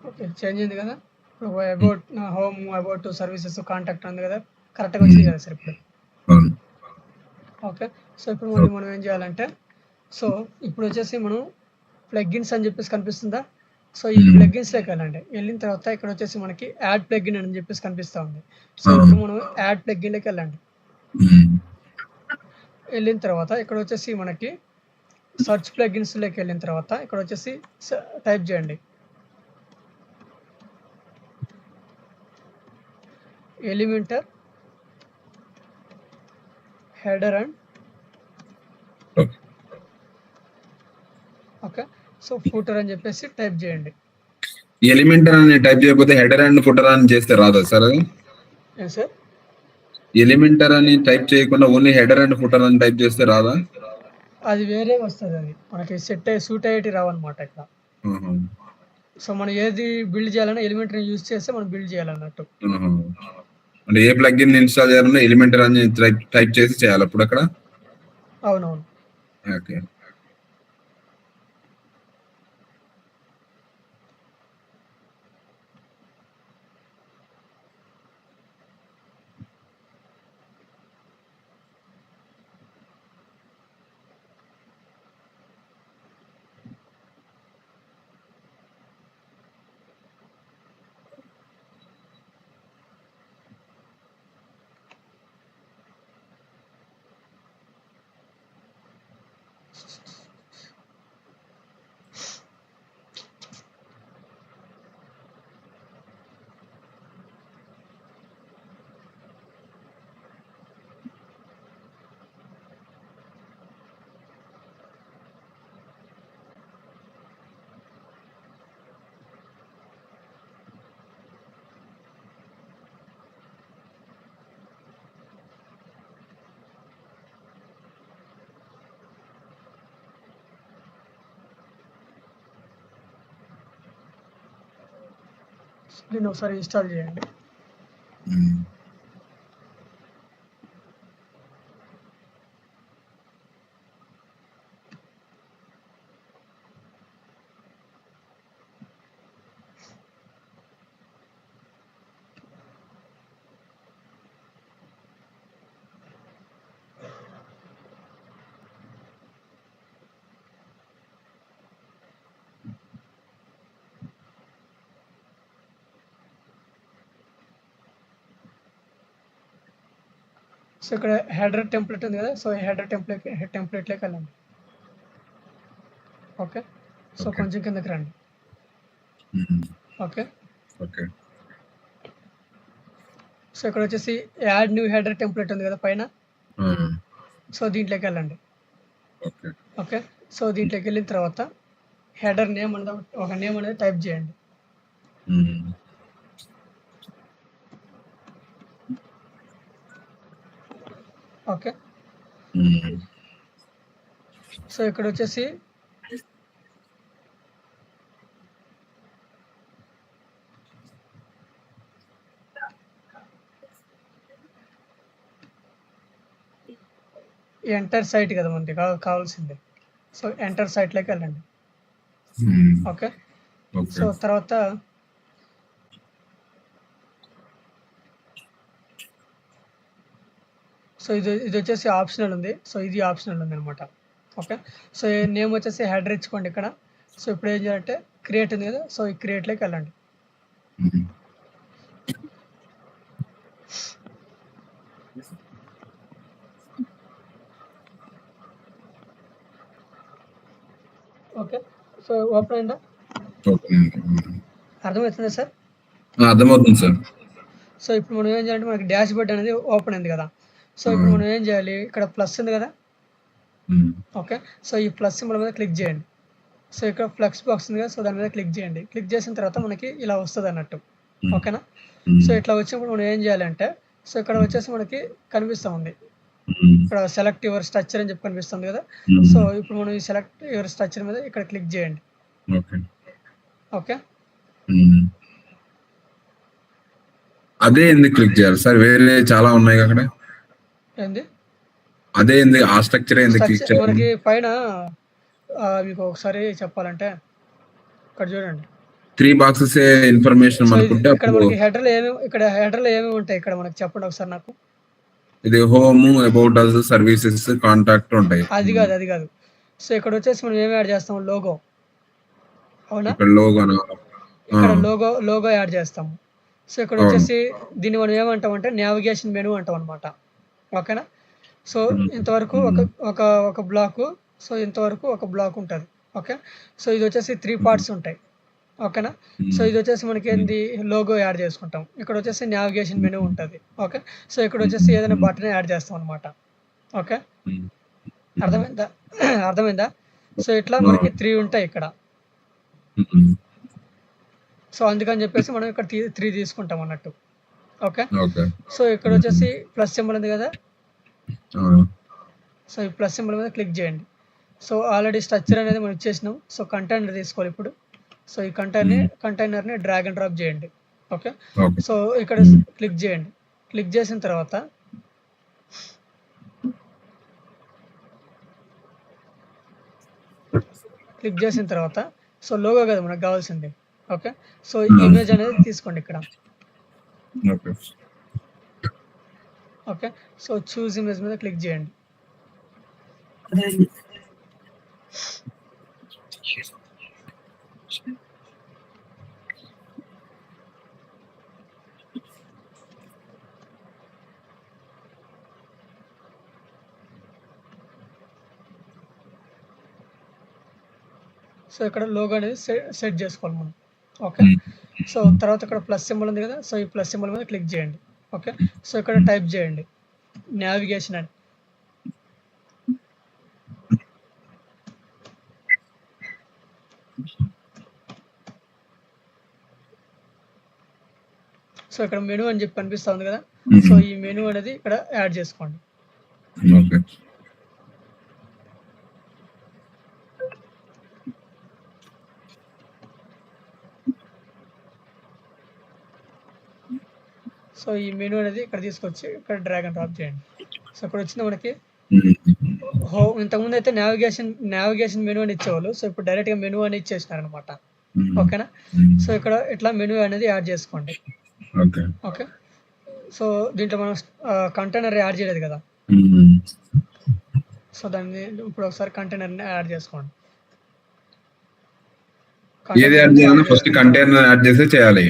ఓకే. చేంజ్ అయింది కదా! ఇప్పుడు about home, about services, contact ఉంది కదా! కరెక్ట్‌గా వచ్చింది కదా సార్ ఇప్పుడు? అవును. ఓకే. సో ఇప్పుడు మళ్ళీ మనం ఏం చేయాలంటే సో ఇప్పుడు వచ్చేసి మనం ప్లగిన్స్ అని చెప్పేసి కనిపిస్తుందా? సో ఈ ప్లగిన్స్‌లోకి వెళ్ళండి. వెళ్ళిన తర్వాత ఇక్కడ వచ్చేసి మనకి యాడ్ ప్లగిన్ అని చెప్పేసి కనిపిస్తా ఉంది. సో ఇప్పుడు మనం యాడ్ ప్లగిన్‌లోకి వెళ్ళండి. వెళ్ళిన తర్వాత ఇక్కడ వచ్చేసి మనకి సెర్చ్ ప్లగిన్స్‌లోకి వెళ్ళిన తర్వాత ఇక్కడ వచ్చేసి టైప్ చేయండి. Elementor header and okay. So footer అని చెప్పేసి టైప్ చేయండి. ఎలిమెంటర్ అని టైప్ చేయకపోతే హెడర్ అండ్ ఫుటర్ అని చేస్తే రాదా సార్ అది? ఏం సార్? ఎలిమెంటర్ అని టైప్ చేయకుండా ఓన్లీ హెడర్ అండ్ ఫుటర్ అని టైప్ చేస్తే రాదా? అది వేరే వస్తది అది. మనకి సూట్ అయ్యేటి రావన్నమాట ఇక్కడ. సో మనం ఏది బిల్డ్ చేయాలన్నా ఎలిమెంటర్‌ని యూజ్ చేస్తే మనం బిల్డ్ చేయాలన్నట్టు. అంటే ఏ ప్లగిన్ ఇన్‌స్టాల్ చేయాలన్నా ఎలిమెంటర్ అని టైప్ చేసి చేయాలా అప్పుడు అక్కడ? అవునవును. ఓకే. దీన్ని ఒకసారి ఇన్‌స్టాల్ చేయండి. సో ఇక్కడ హెడర్ టెంప్లెట్ ఉంది కదా, సో హెడర్ టెంప్లెట్లోకి వెళ్ళండి. ఓకే, సో కొంచెం కిందకి రండి. ఓకే, సో ఇక్కడ వచ్చేసి యాడ్ న్యూ హెడర్ టెంప్లెట్ ఉంది కదా పైన, సో దీంట్లోకి వెళ్ళండి. ఓకే, సో దీంట్లోకి వెళ్ళిన తర్వాత హెడర్ నేమ్ అనేది ఒక నేమ్ అనేది టైప్ చేయండి. ఓకే, సో ఇక్కడ వచ్చేసి ఎంటర్ సైట్ కదా మనకి కావాల్సింది. సో ఎంటర్ సైట్లోకి వెళ్ళండి. ఓకే, సో తర్వాత సో ఇది వచ్చేసి ఆప్షనల్ ఉంది. సో ఇది ఆప్షనల్ ఉంది అనమాట. ఓకే, సో నేమ్ వచ్చేసి హెడర్ ఇచ్చుకోండి ఇక్కడ. సో ఇప్పుడు ఏం చేయాలంటే క్రియేట్ ఉంది కదా, సో ఈ క్రియేట్లోకి వెళ్ళండి. ఓకే, సో ఓపెన్ అయిందా? అర్థమవుతుందా సార్? అర్థమవుతుంది సార్. సో ఇప్పుడు మనం ఏం చేయాలంటే మనకి డాష్ బోర్డ్ అనేది ఓపెన్ అయింది కదా. సో ఇప్పుడు మనం ఏం చేయాలి, ఇక్కడ ప్లస్ ఉంది కదా. ఓకే, సో ఈ ప్లస్ సింబల్ మీద క్లిక్ చేయండి. సో ఇక్కడ ఫ్లెక్స్ బాక్స్ ఉంది కదా, సో దాని మీద క్లిక్ చేయండి. క్లిక్ చేసిన తర్వాత మనకి ఇలా వస్తుంది అన్నట్టు. ఓకేనా? సో ఇట్లా వచ్చినప్పుడు మనం ఏం చేయాలంటే, సో ఇక్కడ వచ్చేసి మనకి కనిపిస్తూ ఉంది ఇక్కడ సెలెక్ట్ యువర్ స్ట్రక్చర్ అని చెప్పి కనిపిస్తుంది కదా. సో ఇప్పుడు మనం ఈ సెలెక్ట్ యువర్ స్ట్రక్చర్ మీద ఇక్కడ క్లిక్ చేయండి. ఓకే, అదే ఎందుకు క్లిక్ చేయాలి సార్? వేరే చాలా ఉన్నాయి అక్కడ. ఏంది అదే ఎందుకు ఆ స్ట్రక్చర్ ఎందుకు క్లిక్ చేయాలి? మనకి పైన మీకు ఒకసారి చెప్పాలంటే ఇక్కడ చూడండి 3 బాక్సెస్ ఇన్ఫర్మేషన్ అనుకుంటే ఇక్కడ మనకి హెడర్లు ఏమేమి ఉంటాయి ఇక్కడ మనకి చెప్పండి ఒకసారి నాకు. ఇది home, about us, services, contact ఉంటాయి. అది కాదు. సో ఇక్కడ వచ్చేసి మనం ఏమి యాడ్ చేస్తాం, లోగో. అవునా? ఇక్కడ లోగో యాడ్ చేస్తాము. సో ఇక్కడ వచ్చేసి దీన్ని మనం ఏమంటాం అంటే నావిగేషన్ మెనూ అంటాం అనమాట. ఓకేనా? సో ఇంతవరకు ఒక బ్లాక్, సో ఇంతవరకు ఒక బ్లాక్ ఉంటుంది. ఓకే, సో ఇది వచ్చేసి 3 పార్ట్స్ ఉంటాయి. ఓకేనా? సో ఇది వచ్చేసి మనకి ఏంది, లోగో యాడ్ చేసుకుంటాం. ఇక్కడ వచ్చేసి నావిగేషన్ మెనూ ఉంటుంది. ఓకే, సో ఇక్కడ వచ్చేసి ఏదైనా బటన్ యాడ్ చేస్తాం అనమాట. ఓకే, అర్థమైందా? సో ఇట్లా మనకి 3 ఉంటాయి ఇక్కడ. సో అందుకని చెప్పేసి మనం ఇక్కడ 3 తీసుకుంటాం అన్నట్టు. ఓకే, సో ఇక్కడ వచ్చేసి ప్లస్ సింబల్ ఉంది కదా. సో ఈ ప్లస్ సింబల్ మీద క్లిక్ చేయండి. సో ఆల్రెడీ స్ట్రక్చర్ అనేది మనం ఇచ్చేసినాం. సో కంటైనర్ తీసుకోవాలి ఇప్పుడు. సో ఈ కంటైనర్ని డ్రాగ్ అండ్ డ్రాప్ చేయండి. ఓకే, సో ఇక్కడ క్లిక్ చేయండి. క్లిక్ చేసిన తర్వాత సో లోగో కదా మనకు కావాల్సింది. ఓకే, సో ఇమేజ్ అనేది తీసుకోండి ఇక్కడ. ఓకే, సో చూస్ ఇమేజ్ మీద క్లిక్ చేయండి. సో ఇక్కడ లోగో అనేది సెట్ చేసుకోవాలి మనం. ఓకే, సో తర్వాత ఇక్కడ ప్లస్ సింబల్ ఉంది కదా. సో ఈ ప్లస్ సింబల్ మీద క్లిక్ చేయండి. ఓకే, సో ఇక్కడ టైప్ చేయండి నావిగేషన్ అని. సో ఇక్కడ మెనూ అని చెప్పి కనిపిస్తుంది కదా. సో ఈ మెనూ అనేది ఇక్కడ యాడ్ చేసుకోండి. సో ఈ మెనూ అనేది ఇక్కడ తీసుకొచ్చి ఇక్కడ డ్రాగ్ అండ్ డ్రాప్ చేయండి. సో ఇక్కడ వచ్చింది మనకి ఇంతకుముందు అయితే నావిగేషన్ మెనూ అని ఇచ్చేవాళ్ళు. సో ఇప్పుడు డైరెక్ట్గా మెనూ అని ఇచ్చేసినారు అనమాట. ఓకేనా? సో ఇక్కడ ఇట్లా మెనూ అనేది యాడ్ చేసుకోండి. ఓకే, సో దీంట్లో మనం కంటైనర్ యాడ్ చేయలేదు కదా. సో దాన్ని ఇప్పుడు ఒకసారి కంటైనర్ని యాడ్ చేసుకోండి. ఫస్ట్ కంటైనర్ యాడ్ చేసి చేయాలి.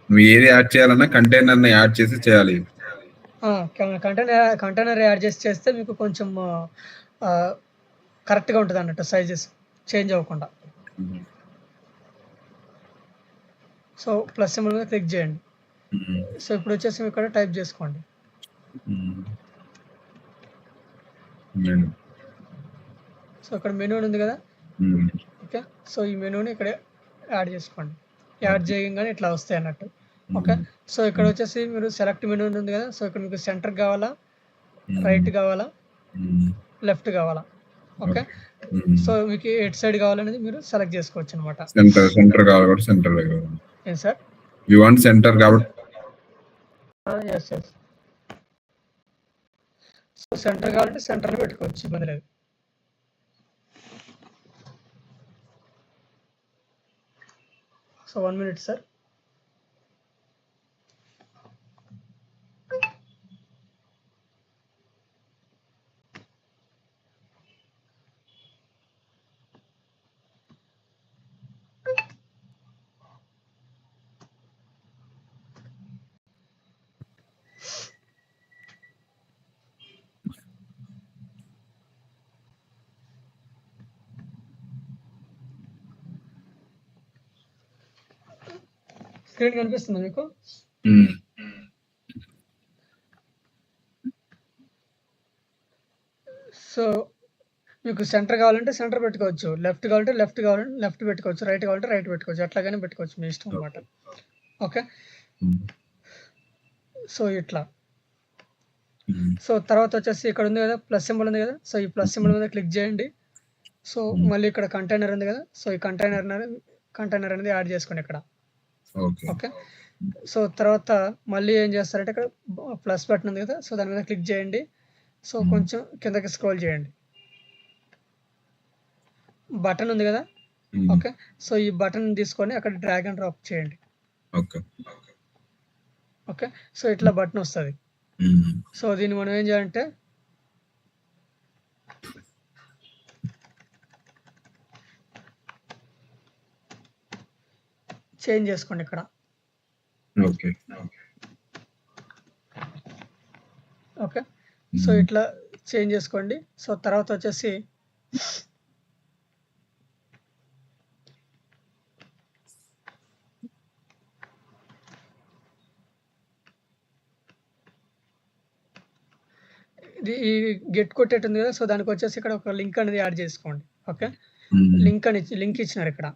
నువ్వు ఏది యాడ్ చేయాలన్నా కంటైనర్ ని యాడ్ చేసి చేయాలి. కంటైనర్ యాడ్ చేస్తే మీకు కొంచెం కరెక్ట్‌గా ఉంటదన్నట్టు సైజెస్ చేంజ్ అవ్వకుండా. సో, ప్లస్ సింబల్ మీద క్లిక్ చేయండి. సో, ఇప్పుడొచ్చేసి ఇక్కడ టైప్ చేసుకోండి. సో, ఇక్కడ మెనూ అని ఉంది కదా! ఓకే. సో, ఈ మెనూని ఇక్కడ యాడ్ చేసుకోండి. యాడ్ చేయంగానే ఇట్లా వస్తాయి అన్నట్టు. ఓకే. సో, ఇక్కడ వచ్చేసి మీరు సెలెక్ట్ మెనూ అని ఉంది కదా! సో, ఇక్కడ మీకు సెంటర్ కావాలా? రైట్ కావాలా? లెఫ్ట్ కావాలా? ఓకే. సో, మీకు ఎటు సైడ్ కావాలనేది మీరు సెలెక్ట్ చేసుకోవచ్చనమాట. సెంటర్ కావాలి కాబట్టి సెంటర్ దగ్గర. ఏం సార్? యూ వాంట్ సెంటర్ కాబట్టి యెస్. సో, సెంటర్ కావాలంటే సెంటర్‌లో పెట్టుకోవచ్చు. ఇబ్బంది లేదు. So, 1 minute sir. స్క్రీన్ కనిపిస్తుందా మీకు? సో, మీకు సెంటర్ కావాలంటే సెంటర్ పెట్టుకోవచ్చు. లెఫ్ట్ కావాలంటే లెఫ్ట్ పెట్టుకోవచ్చు. రైట్ కావాలంటే రైట్ పెట్టుకోవచ్చు. ఎట్లాగైనా పెట్టుకోవచ్చు. మీ ఇష్టం అన్నమాట. ఓకే. సో, ఇట్లా. సో, తర్వాత వచ్చేసి ఇక్కడ ఉంది కదా! ప్లస్ సింబల్ ఉంది కదా! సో, ఈ ప్లస్ సింబల్ మీద క్లిక్ చేయండి. సో, మళ్ళీ ఇక్కడ కంటైనర్ ఉంది కదా! సో, ఈ కంటైనర్ అనేది యాడ్ చేసుకోండి ఇక్కడ. ఓకే. సో, తర్వాత మళ్ళీ ఏం చేస్తారంటే ఇక్కడ ప్లస్ బటన్ ఉంది కదా! సో, దాని మీద క్లిక్ చేయండి. సో, కొంచెం కిందకి స్క్రోల్ చేయండి. బటన్ ఉంది కదా! ఓకే. సో, ఈ బటన్ తీసుకొని అక్కడ డ్రాగ్ అండ్ డ్రాప్ చేయండి. ఓకే. సో, ఇట్లా బటన్ వస్తది. సో, దీన్ని మనం ఏం చేయాలంటే చేంజ్ చేసుకోండి ఇక్కడ. ఓకే. సో, ఇట్లా చేంజ్ చేసుకోండి. సో, తర్వాత వచ్చేసి ఈ గెట్ కొట్టేట్ ఉంది కదా! సో, దానికి వచ్చేసి ఇక్కడ ఒక లింక్ అనేది యాడ్ చేసుకోండి. ఓకే. లింక్ ఇచ్చినారు ఇక్కడ.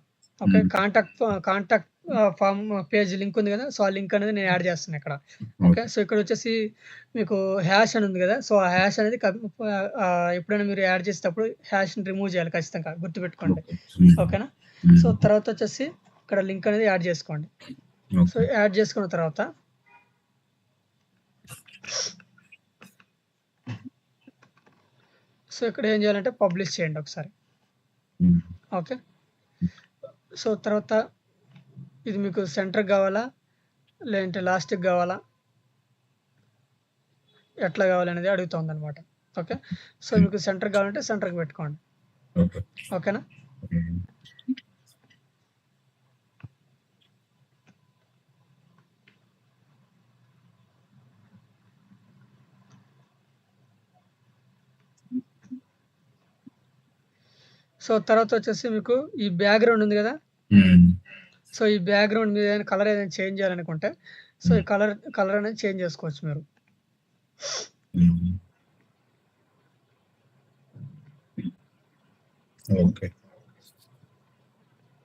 Okay. Contact form page link ఉంది కదా! సో, ఆ లింక్ అనేది నేను యాడ్ చేస్తున్నా ఇక్కడ. ఓకే. సో, ఇక్కడ వచ్చేసి మీకు హ్యాష్ అని ఉంది కదా! సో, ఆ హ్యాష్ అనేది ఎప్పుడైనా మీరు యాడ్ చేసేటప్పుడు హ్యాష్‌ని రిమూవ్ చేయాలి ఖచ్చితంగా గుర్తుపెట్టుకోండి. ఓకేనా? సో, తర్వాత వచ్చేసి ఇక్కడ లింక్ అనేది యాడ్ చేసుకోండి. సో, యాడ్ చేసుకున్న తర్వాత సో, ఇక్కడ ఏం చేయాలంటే పబ్లిష్ చేయండి ఒకసారి. ఓకే. సో, తర్వాత ఇది మీకు సెంటర్‌కి కావాలా? లేదంటే లాస్ట్‌కి కావాలా? ఎట్లా కావాలనేది అడుగుతోందనమాట. ఓకే. సో, మీకు సెంటర్ కావాలంటే సెంటర్‌కి పెట్టుకోండి. ఓకేనా? సో, తర్వాత వచ్చేసి మీకు ఈ బ్యాక్‌గ్రౌండ్ ఉంది కదా! సో, ఈ బ్యాక్‌గ్రౌండ్ మీద ఏదైనా కలర్ ఏదైనా చేంజ్ చేయాలనుకుంటే సో, ఈ కలర్ అనేది చేంజ్ చేసుకోవచ్చు మీరు.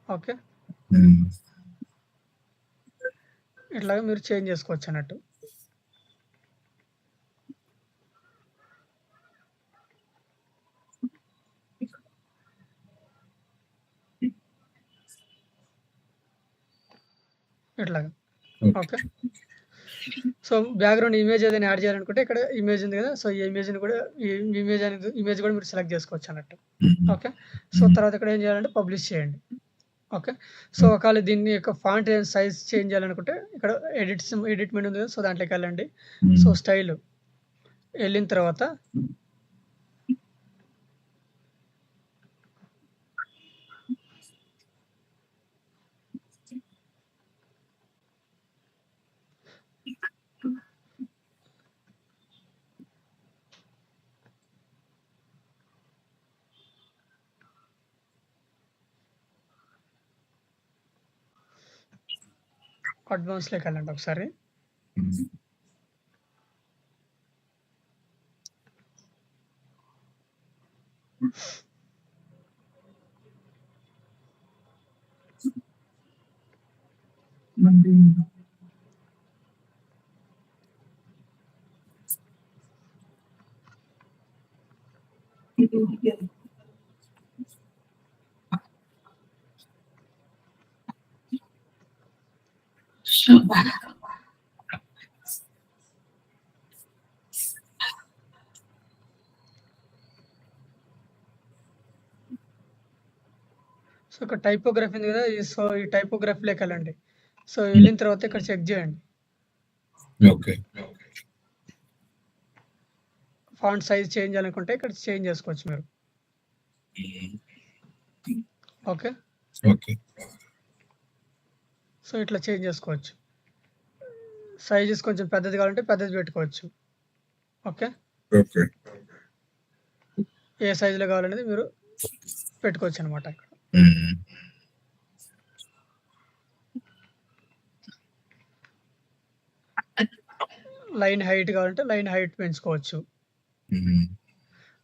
ఓకే. ఇట్లాగా మీరు చేంజ్ చేసుకోవచ్చు అన్నట్టు. ఇట్లాగా. ఓకే. సో, బ్యాక్‌గ్రౌండ్ ఇమేజ్ ఏదైనా యాడ్ చేయాలనుకుంటే ఇక్కడ ఇమేజ్ ఉంది కదా! సో, ఈ ఇమేజ్‌ని కూడా ఇమేజ్ కూడా మీరు సెలెక్ట్ చేసుకోవచ్చు అన్నట్టు. ఓకే. సో, తర్వాత ఇక్కడ ఏం చేయాలంటే పబ్లిష్ చేయండి. ఓకే. సో, ఒకవేళ దీన్ని యొక్క ఫాంట్ సైజ్ చేంజ్ చేయాలనుకుంటే ఇక్కడ ఎడిట్ మెనూ ఉంది కదా! సో, దాంట్లోకి వెళ్ళండి. సో, స్టైల్ వెళ్ళిన తర్వాత అడ్వాన్స్‌లోకి వెళ్ళండి ఒకసారి. సో, ఇక్కడ టైపోగ్రఫీ ఉంది కదా! సో, ఈ టైపోగ్రఫీలోకి వెళ్ళండి. సో, వెళ్ళిన తర్వాత ఇక్కడ చెక్ చేయండి. ఓకే. ఫాంట్ సైజ్ చేంజ్ చేయాలనుకుంటే ఇక్కడ చేంజ్ చేసుకోవచ్చు మీరు. ఓకే. ఓకే. సో, ఇట్లా చేంజ్ చేసుకోవచ్చు. సైజెస్ కొంచెం పెద్దది కావాలంటే పెద్దది పెట్టుకోవచ్చు. ఓకే. ఓకే. ఏ సైజులో కావాలనేది మీరు పెట్టుకోవచ్చనమాట ఇక్కడ. లైన్ హైట్ కావాలంటే లైన్ హైట్ పెంచుకోవచ్చు.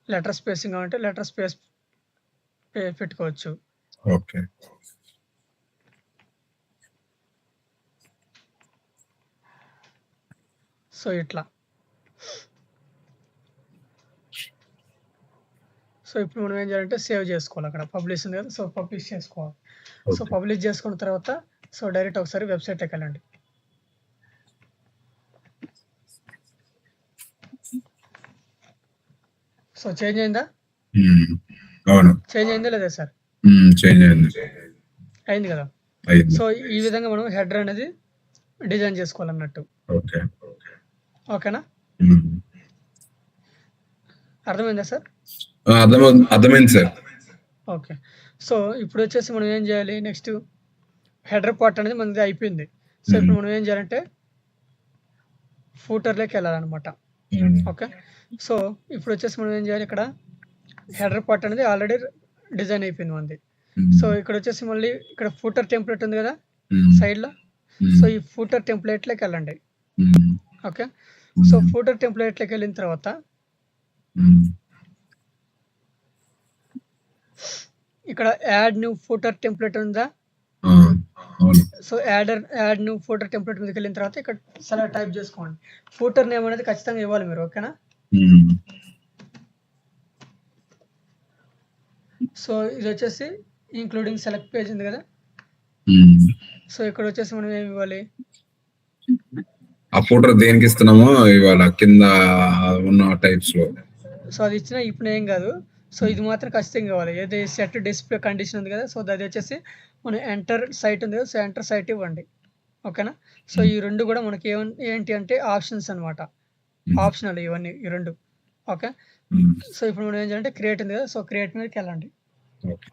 లెటర్ స్పేసింగ్ కావాలంటే లెటర్ స్పేస్ పెట్టుకోవచ్చు. ఓకే. సో, ఇట్లా. సో, ఇప్పుడు మనం ఏం చేయాలంటే సేవ్ చేసుకోవాలి అక్కడ. పబ్లిష్ ఉంది కదా! సో, పబ్లిష్ చేసుకోవాలి. So, okay. పబ్లిష్ చేసుకున్న తర్వాత సో, డైరెక్ట్ ఒకసారి వెబ్‌సైట్‌లోకి వెళ్ళండి. సో, చేంజ్ అయిందా? అవును. చేంజ్ అయిందా లేదా సార్? చేంజ్ అయింది. అయింది కదా! అయింది. సో, ఈ విధంగా మనం హెడర్ అనేది డిజైన్ చేసుకోవాలన్నట్టు. ఓకే. ఓకేనా? అర్థమైందా సార్? అర్థమైంది సార్. ఓకే. సో, ఇప్పుడొచ్చేసి మనం ఏం చేయాలి నెక్స్ట్ హెడర్ పార్ట్ అనేది మనది అయిపోయింది. సో, ఇప్పుడు మనం ఏం చేయాలంటే ఫూటర్‌లోకి వెళ్ళాలన్నమాట. ఓకే. సో, ఇప్పుడొచ్చేసి మనం ఏం చేయాలి ఇక్కడ హెడర్ పార్ట్ అనేది ఆల్రెడీ డిజైన్ అయిపోయింది మనది. సో, ఇక్కడొచ్చేసి మళ్ళీ ఇక్కడ ఫూటర్ టెంప్లేట్ ఉంది కదా! సైడ్‌లో. సో, ఈ ఫూటర్ టెంప్లేట్‌లోకి వెళ్ళండి. ఓకే. సో, ఫూటర్ టెంప్లేట్‌లోకి వెళ్ళిన తర్వాత ఇక్కడ యాడ్ న్యూ ఫూటర్ టెంప్లేట్ ఉందా? అవును. So, add new footer template మీదకి వెళ్ళిన తర్వాత ఇక్కడ సెలెక్ట్ టైప్ చేసుకోండి. ఫూటర్ నేమ్ అనేది ఖచ్చితంగా ఇవ్వాలి మీరు. ఓకేనా? సో, ఇది వచ్చేసి ఇంక్లూడింగ్ సెలెక్ట్ పేజ్ ఉంది కదా! సో, ఇక్కడ వచ్చేసి మనం ఏమి ఇవ్వాలి? ఆ ఫోటో దేనికి ఇస్తున్నామో ఇవాళ కింద ఉన్న టైప్స్‌లో. సో, అది ఇచ్చినా ఇప్పుడు ఏం కాదు. సో, ఇది మాత్రం ఖచ్చితంగా ఇవ్వాలి. ఏది సెట్ డిస్‌ప్లే కండిషన్ ఉంది కదా! సో, అది వచ్చేసి మనం ఎంటర్ సైట్ ఉంది కదా! సో, ఎంటర్ సైట్ ఇవ్వండి. ఓకేనా? సో, ఈ 2 కూడా మనకి ఏంటి అంటే ఆప్షన్స్ అన్నమాట. ఆప్షనల్ ఇవన్నీ ఈ 2. ఓకే. సో, ఇప్పుడు మనం ఏం చేయాలంటే క్రియేట్ ఉంది కదా! సో, క్రియేట్ మీదకి వెళ్ళండి. ఓకే.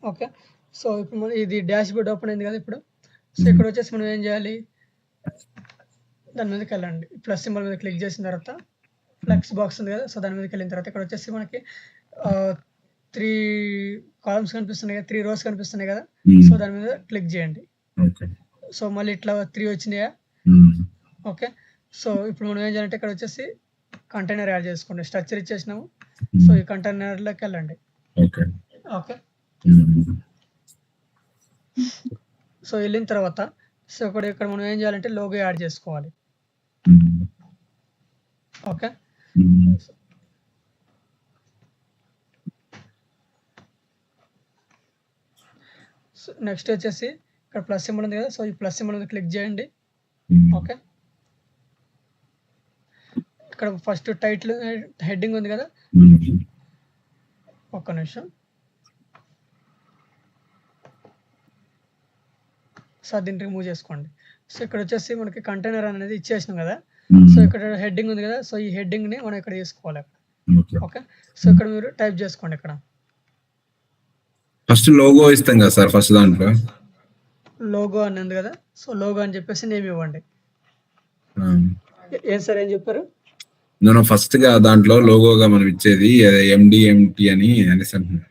ఓకే. సో, ఇప్పుడు మనం ఇది డాష్‌బోర్డ్ ఓపెన్ అయింది కదా! ఇప్పుడు. సో, ఇక్కడ వచ్చేసి మనం ఏం చేయాలి? దాని మీదకి వెళ్ళండి. ప్లస్ సింబల్ మీద క్లిక్ చేసిన తర్వాత ఫ్లెక్స్ బాక్స్ ఉంది కదా! సో, దాని మీదకి వెళ్ళిన తర్వాత ఇక్కడ వచ్చేసి మనకి 3 కాలమ్స్ కనిపిస్తున్నాయి కదా! 3 రోస్ కనిపిస్తున్నాయి కదా! సో, దాని మీద క్లిక్ చేయండి. ఓకే. సో, మళ్ళీ ఇట్లా 3 వచ్చినాయా? ఓకే. సో, ఇప్పుడు మనం ఏం చేయాలంటే ఇక్కడ వచ్చేసి కంటైనర్ యాడ్ చేసుకోండి. స్ట్రక్చర్ ఇచ్చేసినాము. సో, ఈ కంటైనర్‌లోకి వెళ్ళండి. ఓకే. ఓకే. సో, వెళ్ళిన తర్వాత సో, ఇక్కడ మనం ఏం చేయాలంటే లోగో యాడ్ చేసుకోవాలి. ఓకే. సో, నెక్స్ట్ వచ్చేసి ఇక్కడ ప్లస్ సింబల్ ఉంది కదా! సో, ఈ ప్లస్ సింబల్ మీద క్లిక్ చేయండి. ఓకే. ఇక్కడ ఫస్ట్ టైటిల్ హెడ్డింగ్ ఉంది కదా! ఒక్క నిమిషం. సో, దీన్ని రిమూవ్ చేసుకోండి. సో, ఇక్కడ వచ్చేసి మనకి కంటైనర్ అనేది ఇచ్చేసినాం కదా! సో, ఇక్కడ హెడ్డింగ్ ఉంది కదా! సో, ఈ హెడ్డింగ్‌ని మనం ఇక్కడ తీసుకోవాలి. ఓకే. సో, ఇక్కడ మీరు టైప్ చేసుకోండి ఇక్కడ. ఫస్ట్ లోగో ఇస్తాం కదా సార్ ఫస్ట్ దాంట్లో. లోగో అని ఉంది కదా! సో, లోగో అని చెప్పేసి నేమ్ ఇవ్వండి. ఏం సార్ ఏం చెప్పారు? నేను ఫస్ట్‌గా దాంట్లో లోగోగా మనం ఇచ్చేది ఎండిఎంటీ అని అనేసి అంటున్నా.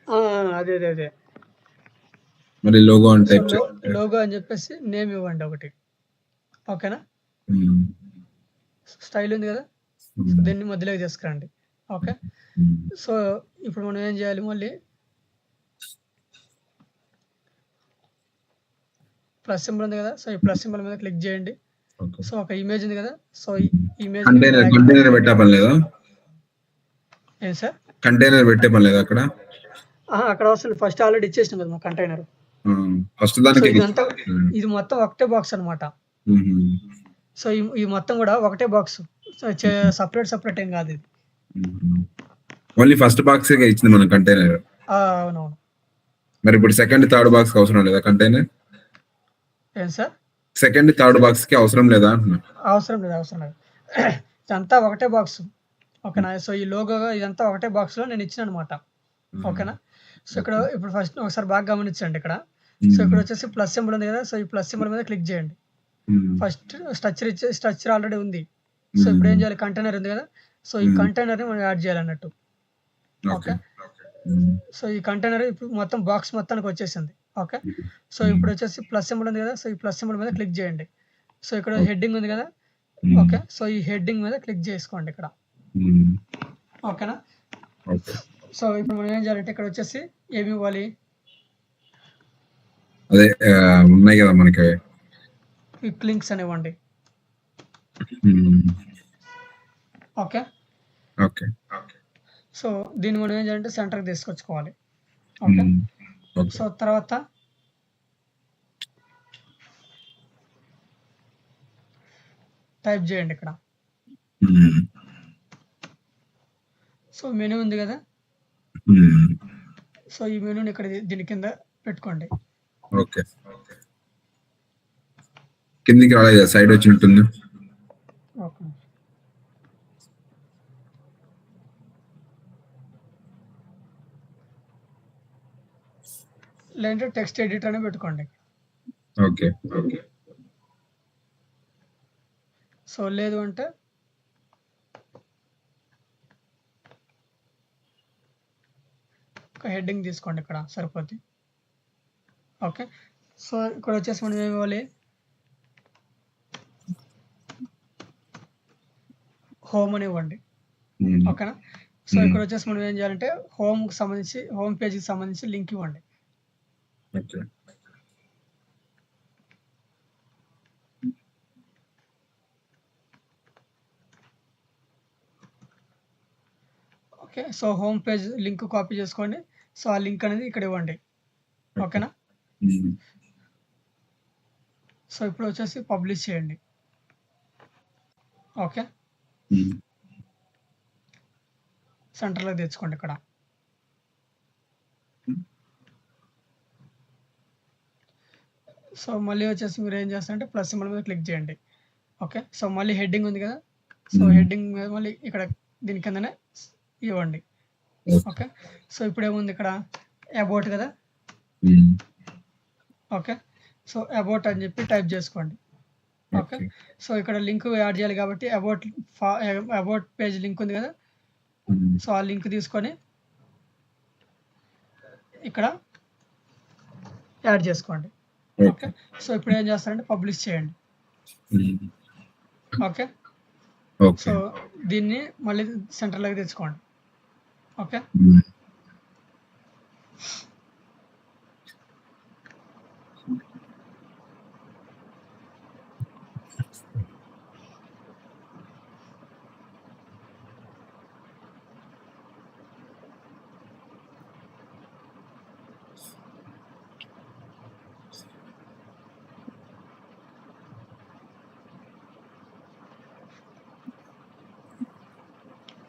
అదే అదే అదే మరి లోగో అని సో టైప్ లోగో అని చెప్పేసి నేమ్ ఇవ్వండి ఒకటి. ఓకేనా? స్టైల్ ఉంది కదా, సో దీన్ని మధ్యలోకి తీసుకురండి. ఓకే, సో ఇప్పుడు మనం ఏం చేయాలి, మళ్ళీ ప్లస్ సింబల్ ఉంది కదా, సో ఈ ప్లస్ సింబల్ మీద క్లిక్ చేయండి. సో ఒక ఇమేజ్ ఉంది కదా, సో ఈ ఇమేజ్ కంటైనర్ పెట్టే పని లేదా? ఏం సార్ కంటైనర్ పెట్టే పని లేదా అక్కడ? అక్కడ అవసరం, ఫస్ట్ ఆల్రెడీ ఇచ్చేసినాం కదా మా కంటైనర్. ఫస్ట్ దానికి ఇదంతా ఇది మొత్తం ఒకటే బాక్స్ అనమాట. సో ఈ మొత్తం కూడా ఒకటే బాక్స్, సపరేట్ ఏం కాదు ఇది. ఓన్లీ ఫస్ట్ బాక్స్ ఇచ్చింది మన కంటైనర్. అవునవును. మరి ఇప్పుడు సెకండ్ థర్డ్ బాక్స్ అవసరం లేదా కంటైనర్? ఏం సార్ సెకండ్ థర్డ్ బాక్స్ కి అవసరం లేదా అంటున్నా? అవసరం లేదు. ఇదంతా ఒకటే బాక్స్. ఓకేనా? సో ఈ లోగో ఇదంతా ఒకటే బాక్స్ లో నేను ఇచ్చిన అనమాట. ఓకేనా? సో ఇక్కడ ఇప్పుడు ఫస్ట్ ఒకసారి బాగా గమనించండి. ఇక్కడ సో ఇక్కడ వచ్చేసి ప్లస్ సింబల్ ఉంది కదా, సో ఈ ప్లస్ సింబల్ మీద క్లిక్ చేయండి. ఫస్ట్ స్ట్రక్చర్ ఆల్రెడీ ఉంది. సో ఇప్పుడు ఏం చేయాలి, కంటైనర్ ఉంది కదా, సో ఈ కంటైనర్ ని మనం యాడ్ చేయాలన్నట్టు. ఓకే, సో ఈ కంటైనర్ ఇప్పుడు మొత్తం బాక్స్ మొత్తానికి వచ్చేసింది. ఓకే, సో ఇప్పుడు వచ్చేసి ప్లస్ సింబల్ ఉంది కదా, సో ఈ ప్లస్ సింబల్ మీద క్లిక్ చేయండి. సో ఇక్కడ హెడ్డింగ్ ఉంది కదా, ఓకే, సో ఈ హెడ్డింగ్ మీద క్లిక్ చేసుకోండి ఇక్కడ. ఓకేనా? సో ఇప్పుడు మనం ఏం చేయాలంటే ఇక్కడ వచ్చేసి ఏమి ఇవ్వాలి, అదే ఉన్నాయి కదా మనకి క్విక్ లింక్స్ అని ఇవ్వండి. ఓకే ఓకే సో దీన్ని మనం ఏం చేయాలంటే సెంటర్కి తీసుకొచ్చుకోవాలి. ఓకే, సో తర్వాత టైప్ చేయండి ఇక్కడ. సో మెనూ ఉంది కదా, సో ఈ మెనూని ఇక్కడ దీని కింద పెట్టుకోండి. ఓకే, కిందికి రాలేదు, సైడ్ వచ్చి ఉంటుంది. ఓకే, లేదంటే టెక్స్ట్ ఎడిటర్ అని పెట్టుకోండి. ఓకే ఓకే, సో లేదు అంటే ఒక హెడ్డింగ్ తీసుకోండి, ఇక్కడ సరిపోద్ది. ఓకే, సో ఇక్కడ వచ్చేసి మనం ఏమి ఇవ్వాలి, హోమ్ అని ఇవ్వండి. ఓకేనా? సో ఇక్కడ వచ్చేసి మనం ఏం చేయాలంటే హోమ్ పేజ్కి సంబంధించి లింక్ ఇవ్వండి. Okay, so home page link copy చేసుకోండి. సో ఆ లింక్ అనేది ఇక్కడ ఇవ్వండి. ఓకేనా? సో ఇప్పుడు వచ్చేసి పబ్లిష్ చేయండి. ఓకే, సెంటర్లో తెచ్చుకోండి ఇక్కడ. సో మళ్ళీ వచ్చేసి మీరు ఏం చేస్తారంటే ప్లస్ సింబల్ మీద క్లిక్ చేయండి. ఓకే, సో మళ్ళీ హెడ్డింగ్ ఉంది కదా, సో హెడ్డింగ్ మీద మళ్ళీ ఇక్కడ దీని కిందనే ఇవ్వండి. ఓకే, సో ఇప్పుడు ఏముంది ఇక్కడ, అబౌట్ కదా. ఓకే, సో అబౌట్ అని చెప్పి టైప్ చేసుకోండి. ఓకే, సో ఇక్కడ లింక్ యాడ్ చేయాలి కాబట్టి అబౌట్ పేజ్ లింక్ ఉంది కదా, సో ఆ లింక్ తీసుకొని ఇక్కడ యాడ్ చేసుకోండి. ఓకే, సో ఇప్పుడు ఏం చేస్తారంటే పబ్లిష్ చేయండి. ఓకే, సో దీన్ని మళ్ళీ సెంటర్లోకి తెచ్చుకోండి. ఓకే,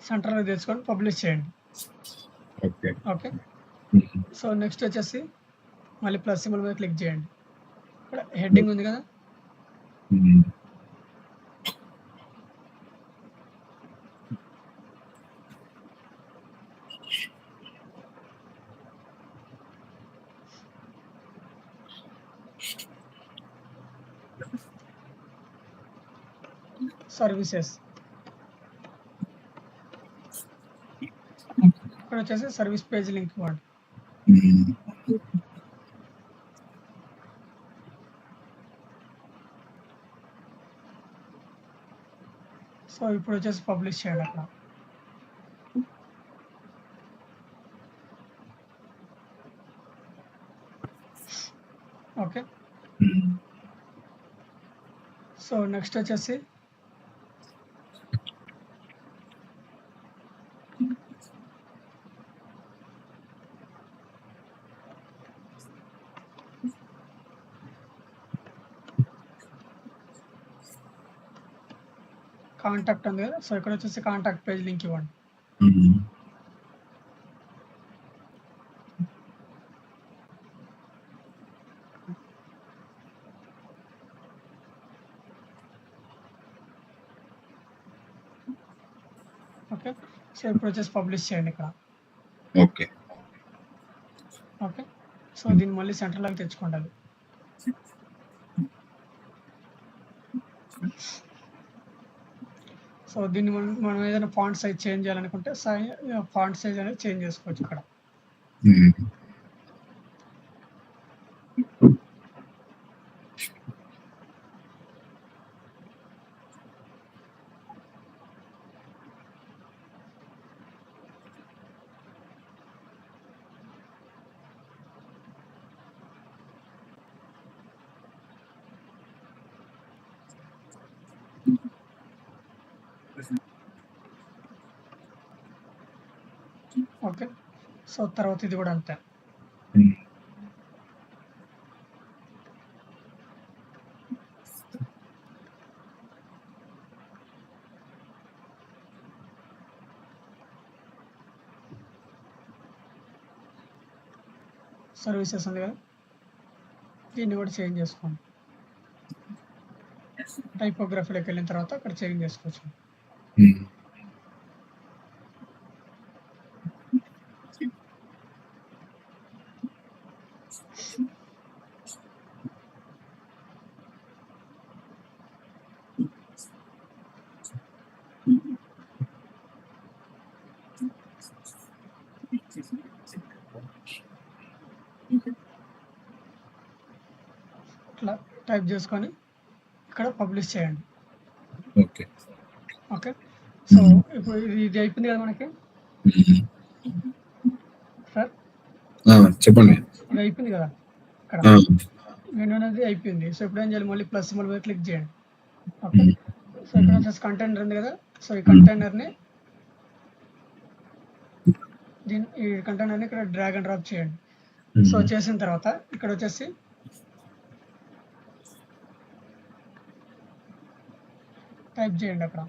సెంటర్లో తెచ్చుకొని పబ్లిష్ చేయండి. ఓకే, సో నెక్స్ట్ వచ్చేసి మళ్ళీ ప్లస్ సింబల్ మీద క్లిక్ చేయండి. ఇక్కడ హెడ్డింగ్ ఉంది కదా, సర్వీసెస్, ఇక్కడ వచ్చేసి సర్వీస్ పేజ్ లింక్ ఇవ్వండి. సో ఇప్పుడు వచ్చేసి పబ్లిష్ చేయాలి అక్కడ. ఓకే. సో నెక్స్ట్ వచ్చేసి కాంటాక్ట్ ఉంది కదా, సో ఇక్కడ వచ్చేసి కాంటాక్ట్ పేజ్ లింక్ ఇవ్వండి. ఓకే. సో ఇప్పుడు వచ్చేసి పబ్లిష్ చేయండి ఇక్కడ. ఓకే. ఓకే. సో దీన్ని మళ్ళీ సెంటర్లోకి తెచ్చుకోండి. అది సో దీన్ని మనం ఏదైనా ఫాంట్ సైజ్ చేంజ్ చేయాలనుకుంటే ఫాంట్ సైజ్ అనేది చేంజ్ చేసుకోవచ్చు ఇక్కడ. ఓకే. సో తర్వాత ఇది కూడా అంతే. సర్వీసెస్ ఉంది కదా, దీన్ని కూడా చేంజ్ చేసుకోండి. టైపోగ్రఫీలోకి వెళ్ళిన తర్వాత అక్కడ చేంజ్ చేసుకోవచ్చు. ఇట్లా టైప్ చేసుకొని ఇక్కడ పబ్లిష్ చేయండి. ఓకే. ఓకే. సో ఇప్పుడు ఇది అయిపోయింది కదా మనకి సార్. చెప్పండి. ఇది అయిపోయింది కదా, ఇక్కడ మెనూ అనేది అయిపోయింది. సో ఇప్పుడు ఏం చేయాలి, మళ్ళీ ప్లస్ సింబల్ మీద క్లిక్ చేయండి. ఓకే. సో ఇక్కడ వచ్చేసి కంటైనర్ ఉంది కదా, సో ఈ కంటైనర్ని ఈ కంటైనర్ని ఇక్కడ డ్రాగ్ అండ్ డ్రాప్ చేయండి. సో చేసిన తర్వాత ఇక్కడ వచ్చేసి టైప్ చేయండి అక్కడ.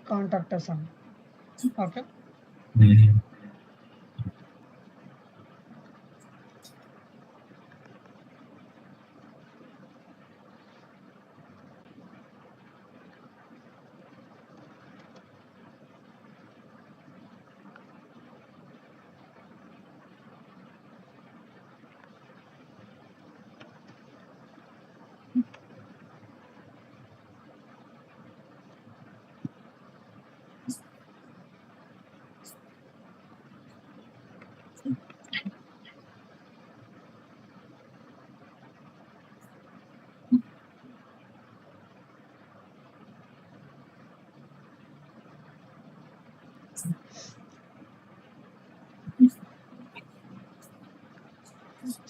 కాంటాక్ట్ అస్ అని. ఓకే.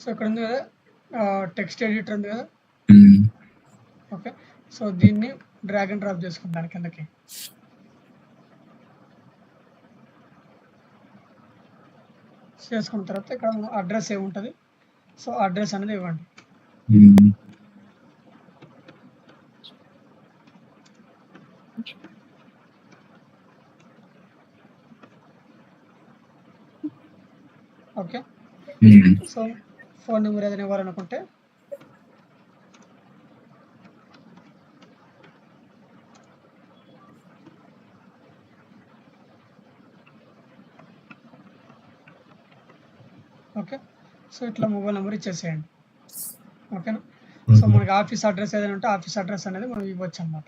సో ఇక్కడ ఉంది కదా టెక్స్ట్ ఎడిటర్ ఉంది కదా. ఓకే. సో దీన్ని డ్రాగ్ అండ్ డ్రాప్ చేసుకుంటాను కిందకి. చేసుకున్న తర్వాత ఇక్కడ అడ్రస్ ఏముంటుంది, సో అడ్రస్ అనేది ఇవ్వండి. ఓకే. సో ఫోన్ నెంబర్ ఏదైనా ఇవ్వాలనుకుంటే ఓకే. సో ఇట్లా మొబైల్ నెంబర్ ఇచ్చేసేయండి. ఓకేనా. సో మనకి ఆఫీస్ అడ్రస్ ఏదైనా ఉంటే ఆఫీస్ అడ్రస్ అనేది మనం ఇవ్వచ్చు అన్నమాట.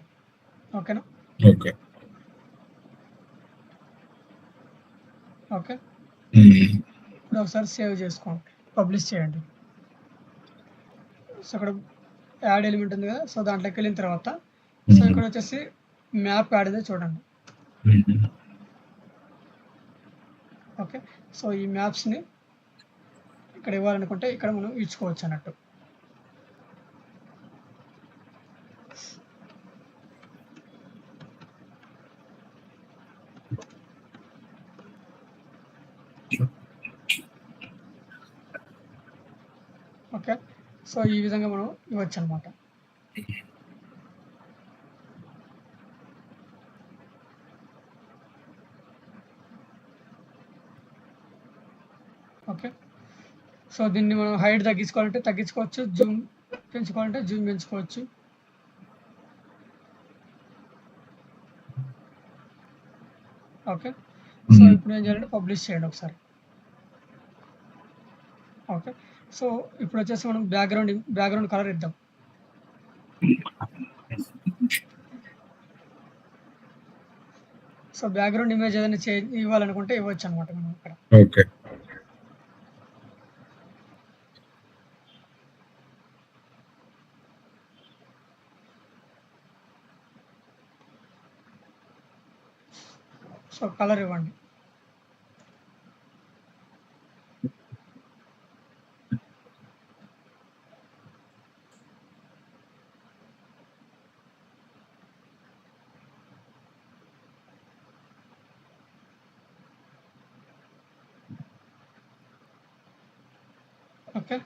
ఓకేనా. ఓకే. ఓకే. హ్మ్. ఇప్పుడు ఒకసారి సేవ్ చేసుకోండి. పబ్లిష్ చేయండి. సో, అక్కడ యాడ్ ఎలిమెంట్ ఉంది కదా! సో, దాంట్లోకెళ్ళిన తర్వాత సో, ఇక్కడొచ్చేసి మ్యాప్ యాడ్ ఉంది చూడండి. ఓకే. సో, ఈ మ్యాప్స్‌ని ఇక్కడ ఇవ్వాలనుకుంటే ఇక్కడ మనం ఇచ్చుకోవచ్చు అన్నట్టు. ఓకే. సో, ఈ విధంగా మనం ఇవ్వచ్చనమాట. ఓకే. సో, దీన్ని మనం హైట్ తగ్గించుకోవాలంటే తగ్గించుకోవచ్చు. జూమ్ పెంచుకోవాలంటే జూమ్ పెంచుకోవచ్చు. ఓకే. సో, ఇప్పుడు ఏం చేయాలంటే పబ్లిష్ చేయండి ఒకసారి. ఓకే. సో, ఇప్పుడొచ్చేసి మనం బ్యాక్‌గ్రౌండ్ కలర్ ఇద్దాం. సో, బ్యాక్‌గ్రౌండ్ ఇమేజ్ ఏదైనా ఇవ్వాలనుకుంటే ఇవ్వచ్చనమాట మనం ఇక్కడ. ఓకే. సో, కలర్ ఇవ్వండి. ఓకే.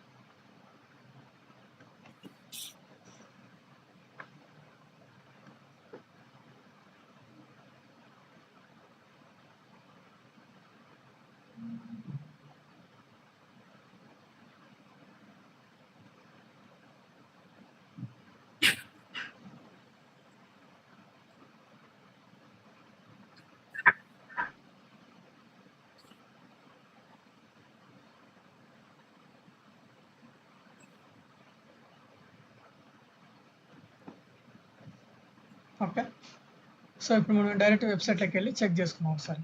ఓకే. సో, ఇప్పుడు మనం డైరెక్ట్ వెబ్‌సైట్‌లోకెళ్ళి చెక్ చేసుకుందాం ఒకసారి.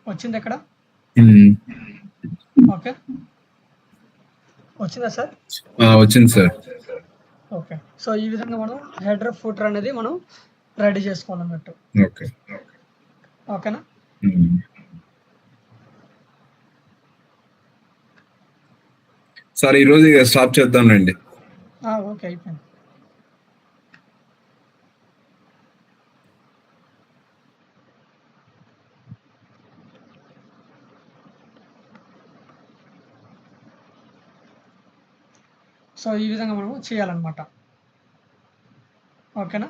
వచ్చిందెక్కడ? ఓకే. వచ్చిందా సార్? వచ్చింది సార్. ఓకే. సో, ఈ విధంగా మనం హెడర్, ఫూటర్ అనేది మనం రెడీ చేసుకోవాలన్నట్టు. ఓకే. ఓకేనా? సార్ ఈరోజు ఇక స్టాప్ చేద్దాంలేండి. ఓకే. అయిపోయింది. సో, ఈ విధంగా మనం చేయాలన్నమాట. ఓకేనా?